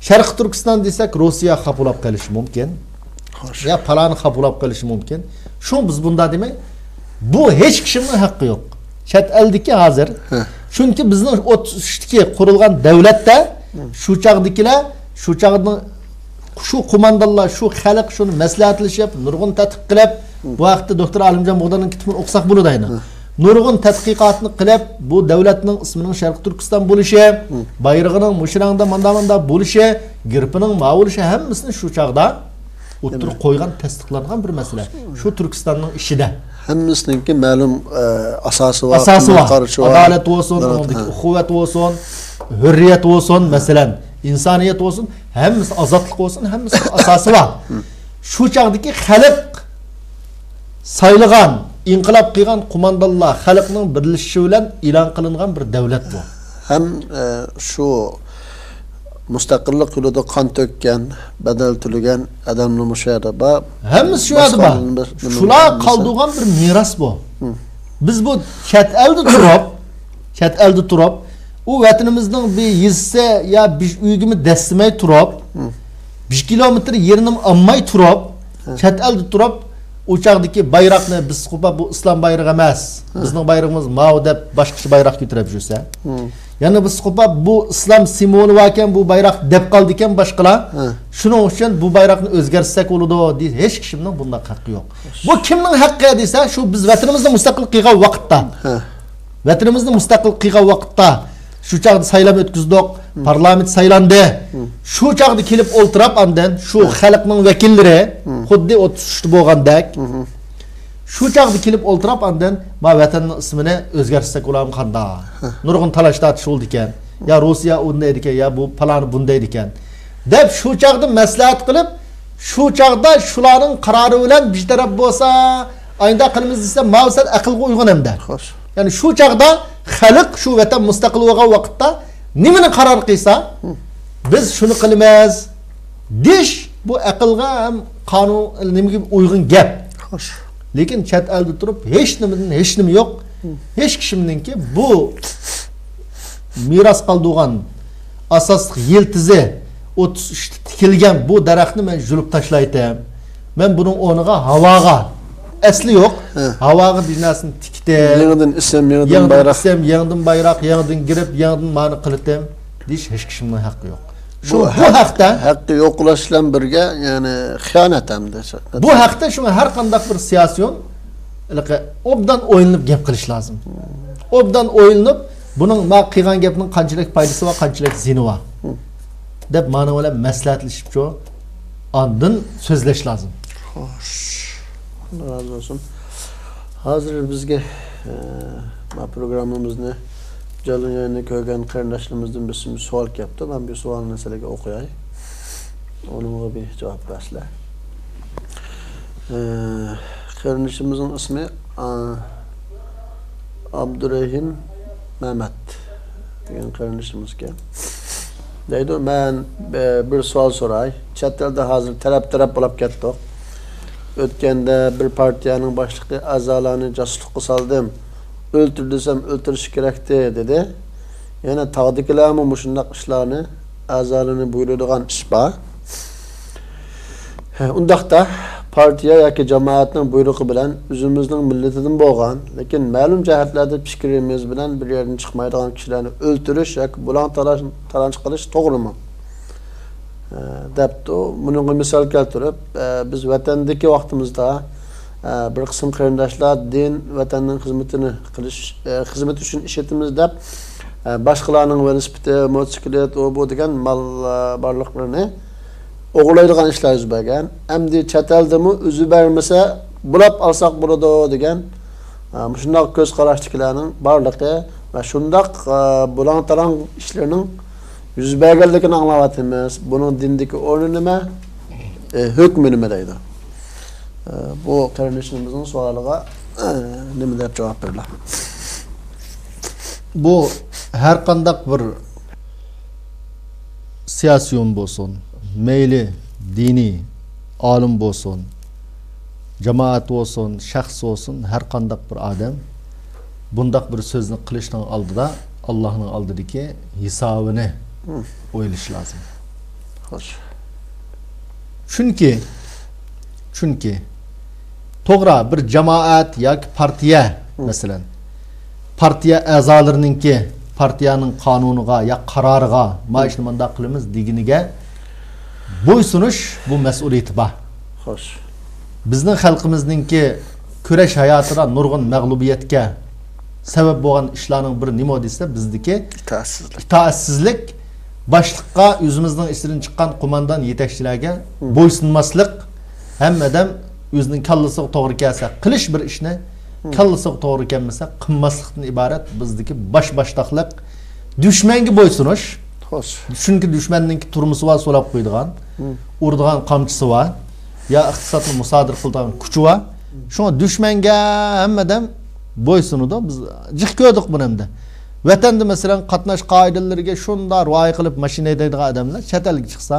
Sharq Turkiston desak, Rossiya qabulab qilishi mumkin. Xo'sh. Ya palani qabulab qilishi mumkin. Shu biz bunda demay, bu hech kimning haqqi yo'q. Chet eldiki hozir. Chunki bizning 33dagi qurilgan davlatda shu chaqdikilar, shu chaqni şu kumandalar, şu xalq şunu maslahatlashib, nurg'un tadqiq qilib, bu vaqtda doktor Alimjon Bug'dorning kitobini o'qisak bo'ladi ayni. Nurg'un tadqiqotni qilib, bu davlatning ismining Sharq Turkiston bo'lishi, bayrog'ining mushrangda manda bo'lishi, girpining ma bo'lishi hammasini shu chaqda o'tirib qo'ygan, tasdiqlangan bir masala. Shu Turkistonning ishida. Hammasiningki ma'lum asosi bor, qarashi bor. Adolat bo'lsin, quvvat bo'lsin, hurriyat bo'lsin, masalan, insoniyat bo'lsin, hammasi ozodlik bo'lsin, hammasi asosi bor. Shu chaqdagi xalq saylagan, inqilob qilgan qo'mondonlar xalqning birlashishi bilan e'lon qilingan bir davlat bu. Ham shu mustaqillik yo'lida qon to'kkan, badal to'lagan odamning mushayada bor. Hammasi shu yerda bor. Shular qoldirgan bir meros bu. Biz bu chet elda turib, u vatanimizning bir yizsa ya bir uygimi dastimay turib, 1 kilometr yerini olmay turib, chet elda turib, uçaqdaki bayroqni biz qo'pa bu islom bayrog'i emas. Bizning bayrog'imiz ma'u deb boshqa bayroq ko'tarib yursa. Ya'ni biz qo'pa bu islom simvoli ekan, bu bayroq deb qoldi ekan boshqalar. Shuning uchun bu bayroqni o'zgartirsak bo'ladi deydi. Hech kimning bunday haqqi yo'q. Bu kimning haqqi desa, shu biz vatanimizni mustaqil qilgan vaqtda. Vatanimizni mustaqil qilgan vaqtda shu chaqda saylam o'tkazdik, parlament saylandi. Shu chaqda kelib o'ltirib andan shu xalqning vakillari xuddi 33 bo'lgandek. Shu chaqda kelib o'ltirib andan ma vatanning ismini o'zgartirsak ularni qanda. Nurg'un talashlar bo'ldi ekan. Ya Rossiya unday ekan, ya bu falan bunday ekan. Deb shu chaqda maslahat qilib, shu chaqda shularning qarori bilan bir taraf bo'lsa, aynda qilamiz desa, mavsad aqlga uyg'un hamda. Xo'sh. Yani şu çağda xalq şu vatan mustaqil bo'lgan vaqtda nimani qaror qilsa, biz shuni qilamiz. Dish bu aqlga ham qonun nimaga uyg'un gap. Xo'sh. Lekin chet elda turib hech nima yo'q. Hech kimninki bu miros qoldirgan asosli yiltizi 33 tikilgan bu daraxtni men julib tashlaydim. Men buning o'rniga havoga asli yo'q. Havoga binasini tikdim. Yangidan ism, yangidan bayroq. Yangidan bayroq, yangidan girib, yangidan ma'ni qildim. Dish hech kimning haqqi yo'q. Shu bu haqda haqqi yo'qlash bilan birga, ya'ni xiyonat ham desa. Bu haqda shunga har qanday bir siyosiyon obdan o'yinib gap qilish lozim. Obdan o'yinib, buning ma qilgan gapning qanchalik foydasi va qanchalik ziyni bor deb ma'nolar maslahatlashib shu ondan so'zlash lozim. Xo'sh. Razı olsun. Hazır bizge programımızda canlı yayını koygan qarindoshimizdan bir savol yaptı. Ben bir savolni sizlarga o'qiyay. Onunla bir cevap versler. Qarindoshimizning ismi Abdurrahim Mehmet degan qarindoshimizga. Deydi, ben bir savol so'ray. Chet elda hozir taraf bo'lib ketdik. Ötkende bir partiyanın başlığı azalarını casusluqqa saldım. Öldürdüsem öldürüş kerakti dedi. Yani tağdikiler mi şundaq işlarını azalarını buyurduğun iş var. Undaqda partiya yoki jamoatning buyrug'i bilan o'zimizning millatidan bo'lgan, lekin ma'lum jihatlarda fikrimiz bilan bir yerdan chiqmaydigan kishilarni o'ldirish yoki bulan talanch qilish to'g'rimi? Debdi. Bunga misol keltirib, biz vatandagi vaqtimizda bir qism qarindoshlar din vatanning xizmatini qilish, xizmat uchun ishlatamiz deb boshqalarning velosipedi, motosiklet, o bu degan mal barliqlarini o'g'irlaydigan ishlar yuz bergan. Endi chet eldimi o'zi bermasa bulab olsak bo'ladi degan shunday ko'z qarashdagilarning barligi va shunday bulan-talan ishlarning yüz berganligini anglayapmiz. Bunun dindagi o'rni nima? Hukmi nima deydi? Bu qarindoshimizning savoliga nima deb javob berdilar? Bu her qanday bir siyasiyon bo'lsin, meyli dini olim bo'lsin, jamoat bo'lsin, shaxs bo'lsin, her qanday bir odam bundaq bir so'zni qilishning oldida Allohning oldidagi hisobini o'ylash lozim. Xo'sh. Chunki to'g'ri bir jamoat yoki partiya masalan partiya a'zolarininki partiyaning qonuniga ya qaroriga mana shuni bunday qilamiz deginiga bo'ysunish bu mas'uliyat bor. Xo'sh. Bizning xalqimizningki kurash hayotida nurg'un mag'lubiyatga sabab bo'lgan ishlarning biri nima desa bizniki itaatsizlik, boshliqqa o'zimizning ichidan chiqqan qo'mondan yetakchilarga bo'ysunmaslik, hammadan o'zining kallasiga to'g'ri kelsa qilish bir ishni, kallasiga to'g'ri kelmasa qilmaslikdan iborat bizniki boshliqlik, dushmanga bo'ysunish. Xo'sh. Chunki dushmanning turmusi va so'lab qo'ydigan, urdigan qamchisi va ya iqtisodni musodir qiladigan kuchi va shunga dushmanga hammadan bo'ysunudi. Biz jiq ko'rdik buni hamda. Vatanda masalan qatnash qoidalariga shunda rioya qilib mashina haydaydigan odamlar chet elga chiqsa,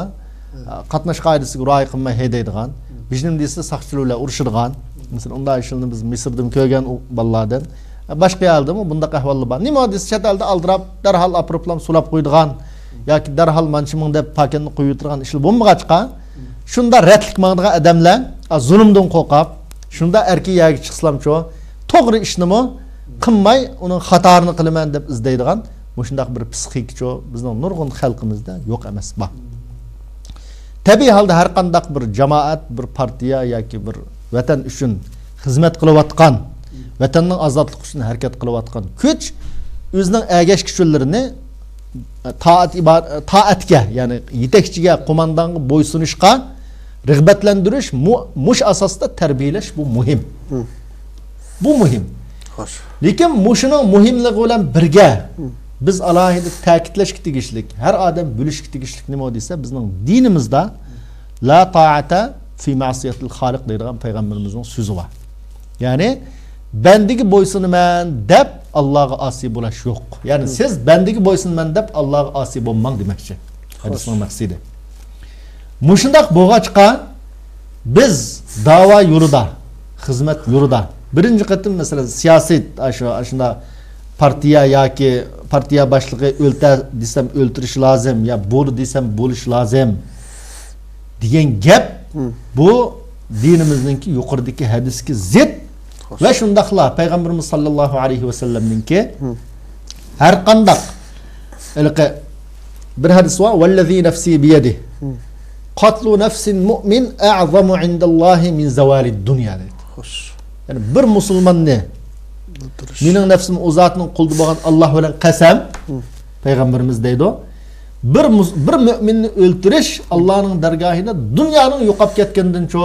qatnash qoidasiga rioya qilmay haydaydigan, bizning desa saqchilar urishadigan. Masalan, unday ishlarni biz Misrda ko'rgan bolalardan, boshqa yerdami bunday ahvollar bor. Nima desa chet elda aldirab, darhol aproplam sulab qo'ydigan yoki darhol manchiming deb pakenni qo'yib turgan ishlar bo'lmag'achqa, shunda ratlik mangdigan odamlar zulmdan qo'rqib, shunda erki yagi chiqslamcho, to'g'ri ishnimi qilmay, uning xatorini qilaman deb izlaydigan, shunday bir psixikcho bizning nurg'un xalqimizda yo'q emas bor. Tabiiy holda har qanday bir jamoat, bir partiya yoki bir vatan uchun xizmat qilayotgan, vatanning ozodligi uchun harakat qilayotgan kuch o'zining agash kuchlarini taatga, ya'ni yetakchiga, qo'mondonga bo'ysunishga rag'batlantirish, mush asosida tarbiyalash bu muhim. Bu muhim. Xo'sh. Lekin mushuning muhimligi bilan birga biz alohida ta'kidlashga tegishlik, har odam bilishga tegishlik nima desa, bizning dinimizda la ta'ata fi ma'siyatil xoliq deydigan payg'ambarimizning so'zi bor. Ya'ni bandiga bo'ysunaman deb Allohga osiy bo'lish yo'q. Ya'ni siz bandiga bo'ysunman deb Allohga osiy bo'lmang demoqchi. Hadisning maqsadi. Mushundaq bo'lg'achqa biz da'vo yo'lida, xizmat yo'lida birinchi qatim masalan siyosiy shunda partiya yoki partiya boshlig'i o'lta desam o'ltirish lozim, ya bo'l desam bo'lish lozim degan gap bu dinimizningki yuqoridagi hadisga zid va shundaqla payg'ambarimiz sollallohu alayhi vasallamningki har qanday bir hadis va vallazi nafsi biyadi qatlu nafsin mu'min a'zamu indallohi min zawalid dunya deydi. Xo'sh. Yani bir musulmonni mening nafsim o zatning quldi bo'lgan Alloh bilan qasam payg'ambarimiz deydi. Bir mu'minni o'ltirish Allohning dargohida dunyoning yo'qolib ketgandan cho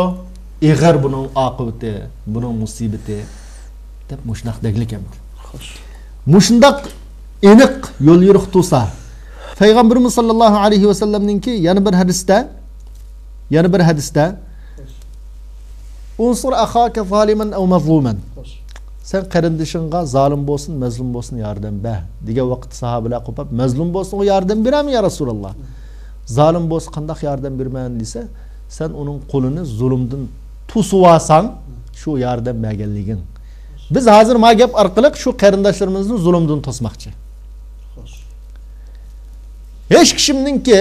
eg'ar buning oqibati, buning musibati deb mushnaq deglik ham. Xo'sh. Mushundaq aniq yo'l yuriq tursa payg'ambarimiz sollallohu alayhi vasallamningki yana bir hadisda unsur akhaka zaliman aw mazluman. Sen qarindishingga zolim bo'lsin, mazlum bo'lsin yordam ber. Degan vaqt sahobalar qo'pab, mazlum bo'lsin o yordam berami ya Rasululloh? Zolim bo'lsa qanday yordam berman desa, sen uning qo'lini zulmdan tusuvasan, shu yordam berganliging. Biz hozir ma gap orqali shu qarindoshlarimizni zulmdan tosmoqchi. Hech kishimningki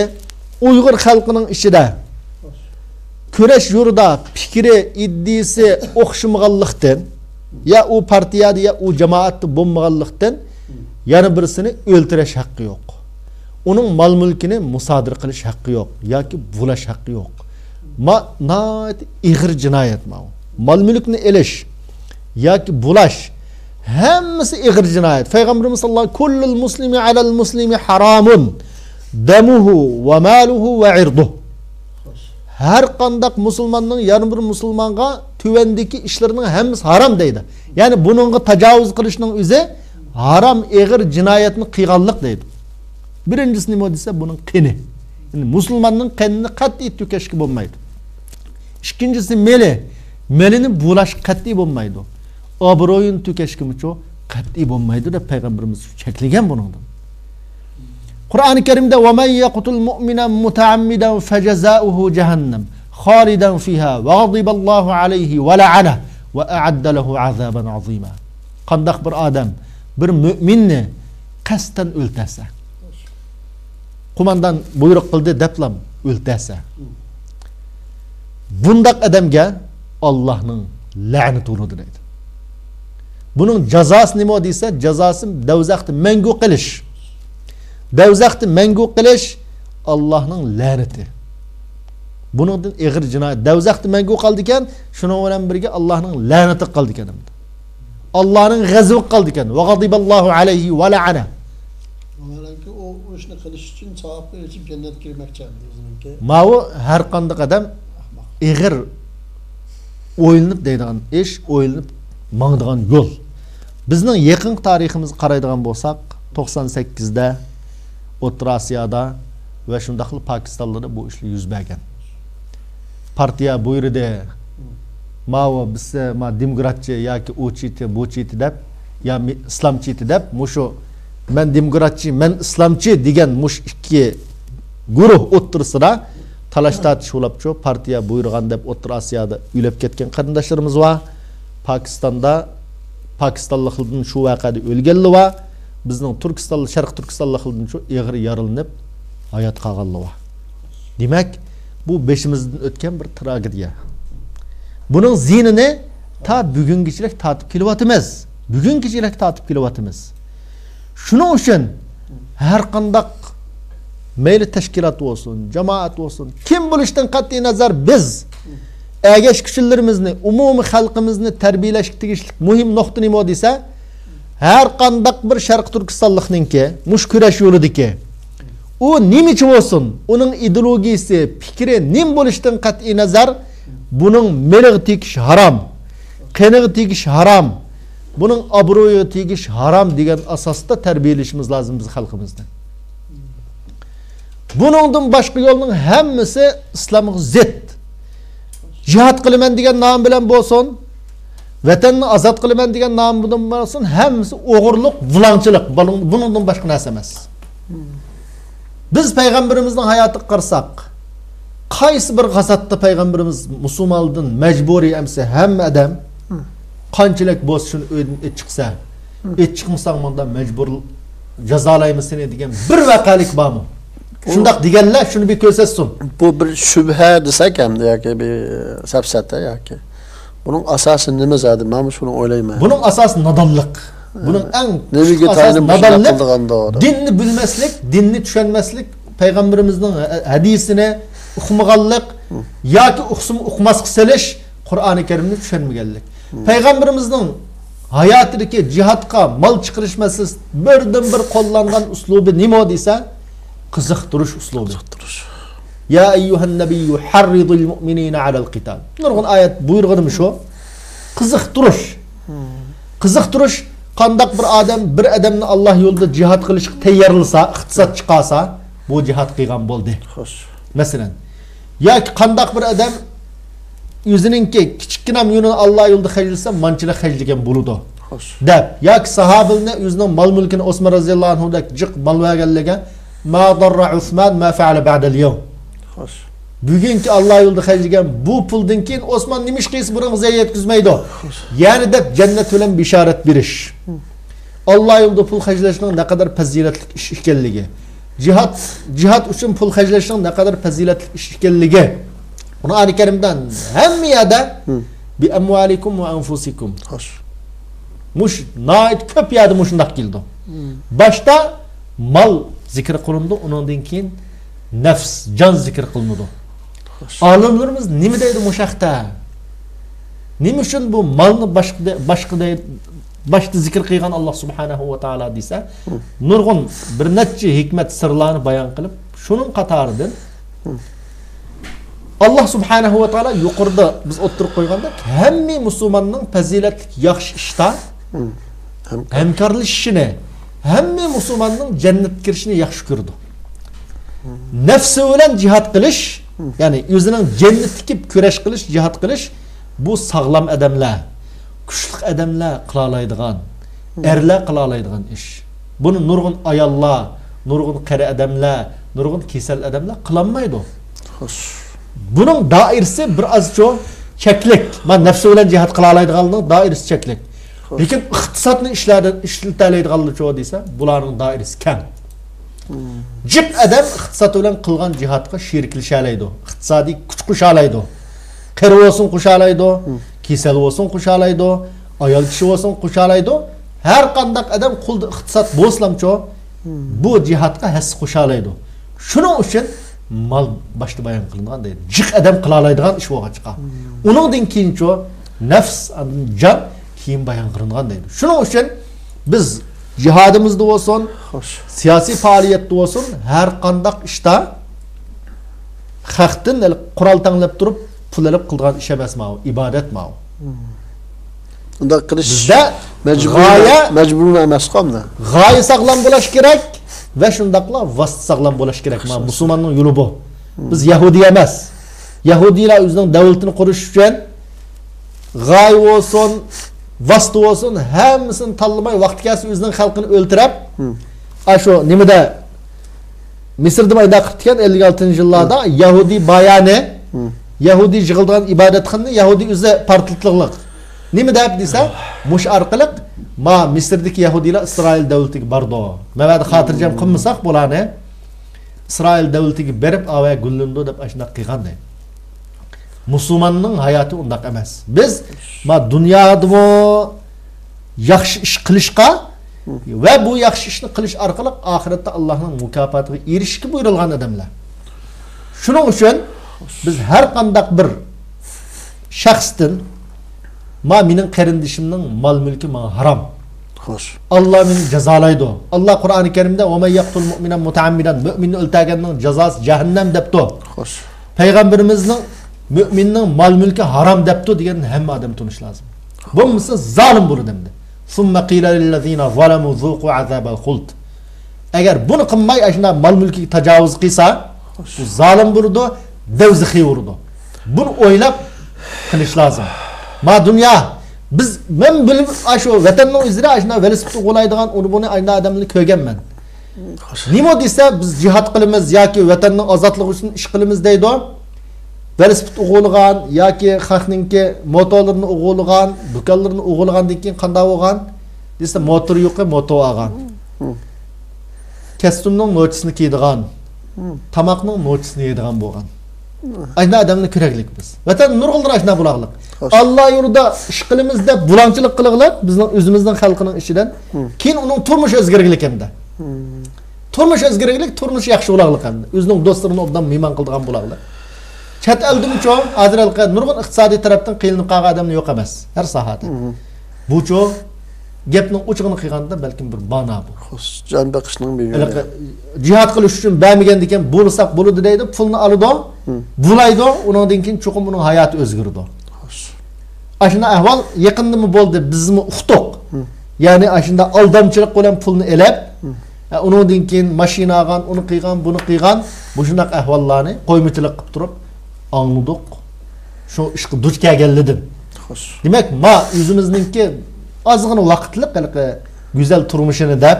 Uyg'ur xalqining ichida kurash yo'lida fikri, iddisi o'xshamaganlikdan ya u partiyada ya u jamoatda bo'lmaganlikdan yana birisini o'ltirish haqqi yo'q. Uning mol mulkini musodir qilish haqqi yo'q yoki bulash haqqi yo'q. Ig'ir jinoyat bu. Mol mulkni elish yoki bulash hammasi ig'ir jinoyat. Payg'ambarimiz sollallohu alayhi vasallam kullul muslimi alal muslimi haramun damuhu va maluhu va irduhu. Her qandaq musulmanның yana bir musulmanga tövendeki işlerinin hammasi haram deydi. Yani bununla tecavüz qilishning o'zi haram, eg'ir jinoyatni qilganlik deydi. Birincisi nima desa bunun qini. Yani musulmanның qinini qat'iy to'kashga bo'lmaydi. İkincisi melini bulash qat'iy bo'lmaydi. Obro'yin to'kashga qat'iy bo'lmaydi deb payg'ambarimiz cheklagan buningdan. Kur'an-ı Kerim'de وَمَنْ يَقْتُلْ مُؤْمِنًا مُتَعَمِّدًا فَجَزَاؤُهُ جَهَنَّمْ خَالِدًا فِيهَا وَغَضِبَ اللّٰهُ عَلَيْهِ وَلَعَنَهُ وَأَعَدَّ لَهُ عَذَابًا عَظِيمًا. Qandaq bir adam bir müminni qasdan o'ltirsa, qo'mondan buyruq qildi deblam o'ltasa. Bundaq adamga Allohning la'nati bo'ladi deydi. Buning jazosi nima desa, jazosi davzaxni mangu qilish. Davzaxni mangu qilish Allohning la'nati. Buningdan ig'ir jinoyat. Davzaxni mangu qildi ekan, shuning bilan birga Allohning la'nati qildi ekan. Allohning g'azabi qildi ekan. Va g'adiballohu alayhi va la'ana. Valanki o ishni qilish uchun savobga erishib jannatga kirmoqchi o'zininki. Mavu har qanday odam ig'ir o'ylanib deydigan ish, o'ylanib mangdigan yo'l. Bizning yaqin tariximizga qaraydigan bo'lsak, 98 da O'rta Osiyoda va shundaqli Pokistonda bu ishlar yuz bergan. Partiya buyurdi. Mavu biz ma demokratchi yoki o'chiti, bo'chiti deb, ya islomchiti deb, mushu men demokratchi, men islomchi degan mush ikki guruh o'ttirsida talashda shulabcho partiya buyurgan deb O'rta Osiyoda uylab ketgan qarindoshlarimiz va Pokistonliklardan shu voqeada o'lganlar va bizning Turkistonlik, Sharq Turkistonliklardan shu ig'ir yorilinib hayot qolganlar va. Demak, bu beshimizdan o'tgan bir tragediya. Buning zinini ta bugungacha tatib kelyapmiz. Bugungacha tatib kelyapmiz. Shuning uchun har qanday mayli tashkilot bo'lsin, jamoat bo'lsin, kim bo'lishdan qat'iy nazar biz agash kuchlarimizni, umumiy xalqimizni tarbiyalashga tegishli muhim nuqta nima desa, har qanday bir Sharq Turkistonlikninki mush kurash yo'lidagi u nimichi bo'lsin, uning ideologiyasi, fikri nim bo'lishdan qat'iy nazar buning melig'i tegish harom, qenig'i tegish harom, buning obro'yi tegish harom degan asosda tarbiyalashimiz lozim biz xalqimizdan. Buningdan boshqa yo'lning hammasi islomga zid. Jihad qilaman degan nom bilan bo'lsin, vatanni ozod qilaman degan nom bilan bo'lsin, hammasi o'g'irlik, vulonchilik. Buningdan boshqa narsa emas. Biz payg'ambarimizning hayotiga qarasak, qaysi bir g'azotda payg'ambarimiz musulmonlardan majburiy emsa hamma odam qanchalik bo'lsa shuni o'ydan chiqsa, chiqmasang bunda majbur jazolaymiz seni degan bir vaqalik bormi? Shundaq deganlar shuni bir ko'rsatsin. Bu bir shubha desak ham yoki bir safsata yoki. Buning asosi nima zodi? Men shuni o'ylayman. Buning asosi nodonlik. Buning eng nega tayinib qilganda dinni bilmaslik, dinni tushunmaslik, payg'ambarimizning hadisini o'qimaganlik yoki o'qimas qilish, Qur'oni Karimni tushunmaganlik. Payg'ambarimizning hayotidagi jihadga mol chiqarishmasiz birdan bir qo'llangan uslubi nima desa, qiziqtirish uslubi. Ya ayyuhan nabiyyu harridul mu'minina alal qital. Nurg'un oyat buyurganim shu. Qiziqtirish. Qiziqtirish qandaq bir odamni Alloh yo'lida jihad qilishga tayyorlasa, iqtisod chiqarsa, bu jihad qilgan bo'ldi. Xo'sh. Masalan, yoki qandaq bir odam o'zininki kichkina yo'lini Alloh yo'lida xajlasa, manchilik xajlagan bo'ladi. Xo'sh. Deb, yoki sahobalarning o'zining mol-mulkini Osmon roziyallohu anhudak jiq mol berganligiga ma darra Usman ma fa'ala ba'da al-yawm. Xo'sh. Bugungi Alloh yo'lida xajlagan bu puldan keyin Osmon nima ish qilsa buning zayi yetkazmaydi. Ya'ni deb jannat bilan bishorat berish. Alloh yo'lida pul xajlashning ne kadar fazilatli ish ekanligi. Jihad uchun pul xajlashning ne kadar fazilatli ish ekanligi. Qur'oni Karimdan hamma yerda bi amwalikum va anfusikum. Xo'sh. Mush nayt ko'p yerda mushundaq keldi. Boshda mal zikr qilindi, undan keyin nafs, jon zikr qilinadi. Olimlarimiz nima deydi mushaqda? Nima uchun bu malni boshqa zikr qilgan Alloh subhanahu va taolo desa, nurg'un bir necha hikmat sirlarni bayon qilib, shuning qatoridan Alloh subhanahu va taolo yuqorida biz o'tirib qo'yganda hamma musulmonning fazilatli yaxshi ishda hamkorlashishini, hamma musulmonning jannatga kirishini yaxshi ko'rdi. Nafsi bilan jihad qilish, ya'ni o'zining jannatga kurash qilish, jihad qilish bu sog'lom odamlar, kuchli odamlar qila oladigan, erlar qila oladigan ish. Buni nurg'un ayollar, nurg'un qari odamlar, nurg'un kasal odamlar qila olmaydi. Xo'sh. Buning doirasi bir azcho cheklik. Men nafsi bilan jihad qila oladiganning doirasi cheklik. Lekin iqtisodni ishlardan ishlata oladiganlar cho desa, bularning doirasi kam. Jiq adam iqtisod bilan qilgan jihodga sheriklashalaydi. Iqtisodiy kuch qo'shalaydi. Qari olsun qo'shalaydi, kasal olsun qo'shalaydi, ayol kishi olsun qo'shalaydi. Har qanday adam qo'lda iqtisod bo'lsamcho, bu jihodga his qo'shalaydi. Shuning uchun mal boshda bayon qilingan deydi. Jiq adam qila oladigan ish bo'lgan chiqa. Uningdan keyincho nafs, jon keyin bayon qilingan deydi. Shuning uchun biz jihadimizda olsun, siyosiy faoliyatda olsun, har qanday ishda xalqdan qurol tanlab turib, pul olib qilgan ish emas ma'u, ibodat ma'u. Unda qilish bizda majbur emas qomda. G'oya sog'lom bo'lish kerak va shundaqla vosita sog'lom bo'lish kerak. Musulmonning yo'li bu. Biz Yahudi emas. Yahudilar o'zining davlatini qurish uchun g'oya olsun, vosita olsun, hammasini tanlamay vaqt kelsa o'zining xalqini o'ltirib, shu nimada Misrda mayda qilgan 56-yillarda Yahudi bayani, Yahudi yig'ilgan ibodatxona, Yahudi o'zi partitliqlik. Nima deb desa, mush orqali ma Misrdagi Yahudilar Isroil davlatiga bordi. Mavada xotirjam qilmasak bo'lani Isroil davlatiga berib avay gullindi deb ashuna qilganda. Musulmonning hayoti undaq emas. Biz ma dunyoda yaxshi ish qilishga va bu yaxshi ishni qilish orqali oxiratda Allohning mukofotiga erishishga buyurilgan odamlar. Shuning uchun biz har qanday bir shaxsdan mening qarindishimning mol mulki menga harom. Xo'sh. Allah meni jazolaydi. Allah Qur'oni Karimda "Va may yaqtul mu'minan mutaammidan" mu'minni o'ltaganning jazosi jahannam debdi. Xo'sh. Payg'ambarimizning mu'minning mol mulki harom debdi deganni hamma odam tunish lozim. Bo'lmasa zolim bo'ladi endi. Summa qila lil ladzina zalamu zuqu azabal khuld. Agar buni qilmay ashuna mol mulkiga tajovuz qilsa, bu zolim bo'ladi, davzi urdi. Buni o'ylab qilish lozim. Ma dünya biz men bilib shu vatanning o'zida ashuna velosiped qo'laydigan buni ayna odamni ko'rganman. Nima desa biz jihad qilamiz yoki vatanning ozodligi uchun ish qilamiz deydi. Velosiped o'g'ilgan yoki xalqningki motorlarini o'g'ilgan, do'konlarni o'g'ilgandan keyin qanday bo'lgan? Desa motor yo'q, motor olgan. Kostyumning notisini kiydigan, tamoqning notisini yeydigan bo'lgan. Ayna adamni keraklik biz. Vatan nurg'ildir ashna bulaqliq. Allah yurda ish qilamiz deb bulanchilik qilinglar bizning o'zimizning xalqining ishidan. Keyin uning turmush o'zgariglik hamda. Turmush o'zgariglik, turmush yaxshi bulaqliq hamda. O'zining do'stlarini obdan mehmon qildigan bulaqliq. Chat eldimi-cho, hoziralqa nurg'un iqtisodiy tarafdan qilinib qolgan odamni yo'q emas. Har sohada. Bu-cho gapning uchiqini qilganda balkim bir bana bu. Xo'sh, jon baqishning bir yo'li. Jihad qilish uchun bermagandan keyin bo'lsak bo'ladi deydi, pulni oladi, bulaydi, undan keyin cho'qim uning hayoti o'zgardi. Xo'sh. Ashuna ahvol yaqindimi bo'ldi, bizmi uqdiq. Ya'ni ashunda aldamchilik bilan pulni elab, undan keyin mashina olgan, uni qilgan, buni qilgan, bu shunday ahvollarni qo'ymichilik qilib turib angladik. Shu ishga duch kelganlidim. Xo'sh. Demak, o'zimizningki ozg'ina vaqtlik go'zal turmushini deb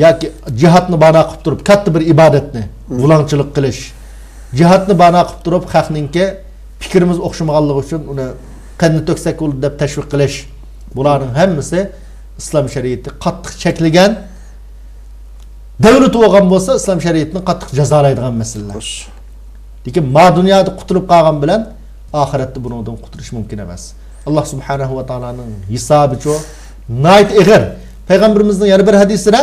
yoki jihodni bana qilib turib katta bir ibodatni bulanchilik qilish, jihodni bana qilib turib xalqningki fikrimiz o'xshamaganligi uchun uni qanday to'ksak bo'ladi deb tashviq qilish, bularning hammasi islom shariati qattiq cheklagan, davlat bo'lgan bo'lsa islom shariatining qattiq jazolaydigan masalalar. Lekin ma dunyoda qutulib qolgan bilan oxiratda bundan qutulish mumkin emas. Allah subhanahu wa ta'alaning hisobi cho nayt ig'ir. Payg'ambarimizning yana bir hadisida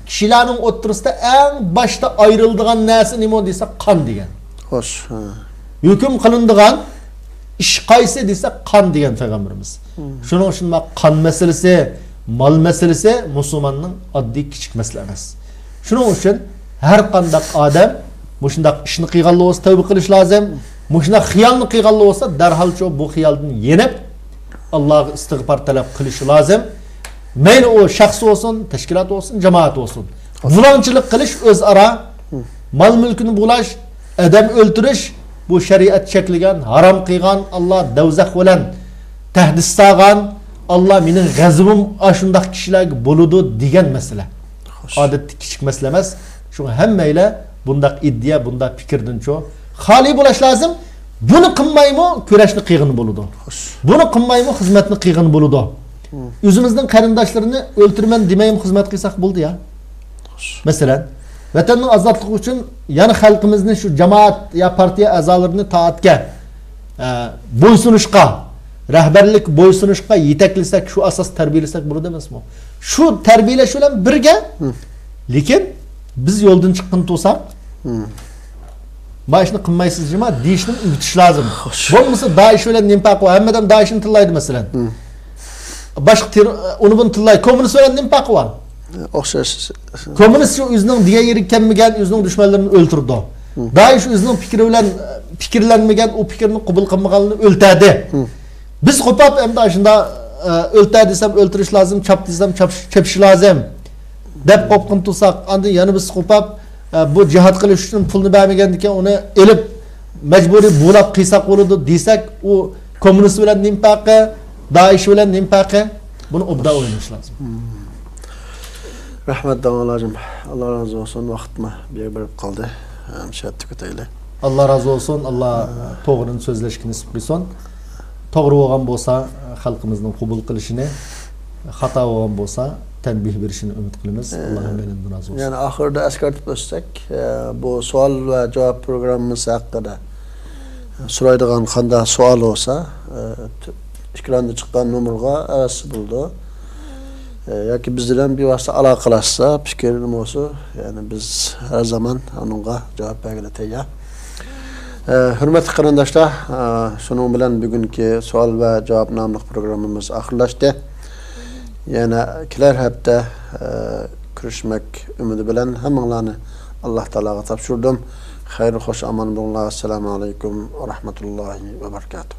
kishilarning o'ttirisida eng boshda ayriladigan narsa nima desa qon degan. Xo'sh. Hukm qilinadigan ish qaysi desa qon degan payg'ambarimiz. Shuning uchun qon masalasi, mol masalasi musulmonning oddiy kichik masala emas. Shuning uchun har qanday odam bu shunday ishni qilganlar bo'lsa tavba qilish lozim. Mushna xiyolni qilganlar bo'lsa darhol bu xiyoldan yenib Allohga istig'for talab qilish lozim. Mayli u shaxs bo'lsin, tashkilot bo'lsin, jamoat bo'lsin. Bulanchilik qilish o'zaro mol mulkini bulash, odam o'ldirish bu shariat cheklagan, harom qilgan, Alloh davzax bilan tahdid solgan, Alloh mening g'azabim ashundaq kishilarga bo'ladi degan masala. Odatda kichik masala emas. Shunga hammaylar bundaq iddia, bundaq fikrdan cho xoli bo'lish lozim. Buni qilmaymi, kurashni qiyg'ini bo'ladi. Buni qilmaymi, xizmatni qiyg'ini bo'ladi. O'zimizning qarindoshlarini o'ltirman demaymi xizmat qilsak bo'ldi ya. Mesela vatanning ozodligi uchun yana xalqimizni shu jamoat ya partiya a'zolarini taatga bo'ysunishga, rahbarlik bo'ysunishga yetaklasak, shu asos tarbiyalasak bo'ladi emasmi? Shu tarbiyalash bilan birga, lekin biz yo'ldan chiqqan bo'lsak, Başını qilmaysiz jima deyishni unutish lozim. Bo'lmasa Daesh bilan nimpaq va hammadan Daeshni tillaydi masalan. Boshqa uni buni tillaydi. Kommunist bilan nimpaq va. O'xshash. Kommunist shu o'zining diga yerikanmagan o'zining dushmanlarini o'ltirdi. Daesh o'zining fikri bilan fikrlanmagan o fikrini qabul qilmaganini o'ltadi. Biz qo'pab endi shunda o'ltadi desam o'ltirish lozim, chap desam chapish lozim. Deb qo'pqin tursak, endi yana biz qo'pab bu jihad qilish uchun pulni bermagandan uni elib majburiy bo'lab qiysak bo'ladi desak, u kommunist bilan nimpaqi, Daesh bilan nimpaqi, buni obda o'ylash lozim. Rahmat davomlajim. Alloh razı olsun, vaqtma berib qoldi. Hamshatni ko'tayli. Allah razı olsun, Allah to'g'rini so'zlashga nasib qilsin. To'g'ri bo'lgan bo'lsa, xalqimizning qabul qilishini, xato bo'lgan bo'lsa, tanbih berishini umid qilamiz. Alloh hammadan razı olsun. Yani ahirda eskartib o'tsak, bu savol va javob programmamiz haqida so'raydigan qanday savol bo'lsa, ekranda chiqqan nomerga arası buldu. Yoki biz bilan bevosita aloqalashsa, fikrim bo'lsa, yani biz her zaman onunga javob berishga tayyor. Hurmatli qarindoshlar, shuning bilan bugungi savol va javob nomli programmamiz oxirlashdi. Yana kelar hafta ko'rishmak umidi bilan hammanglarni Alloh taologa topshirdim. Xayr, xo'sh, omon bo'linglar. Assalomu alaykum va rahmatullohi va barakatuh.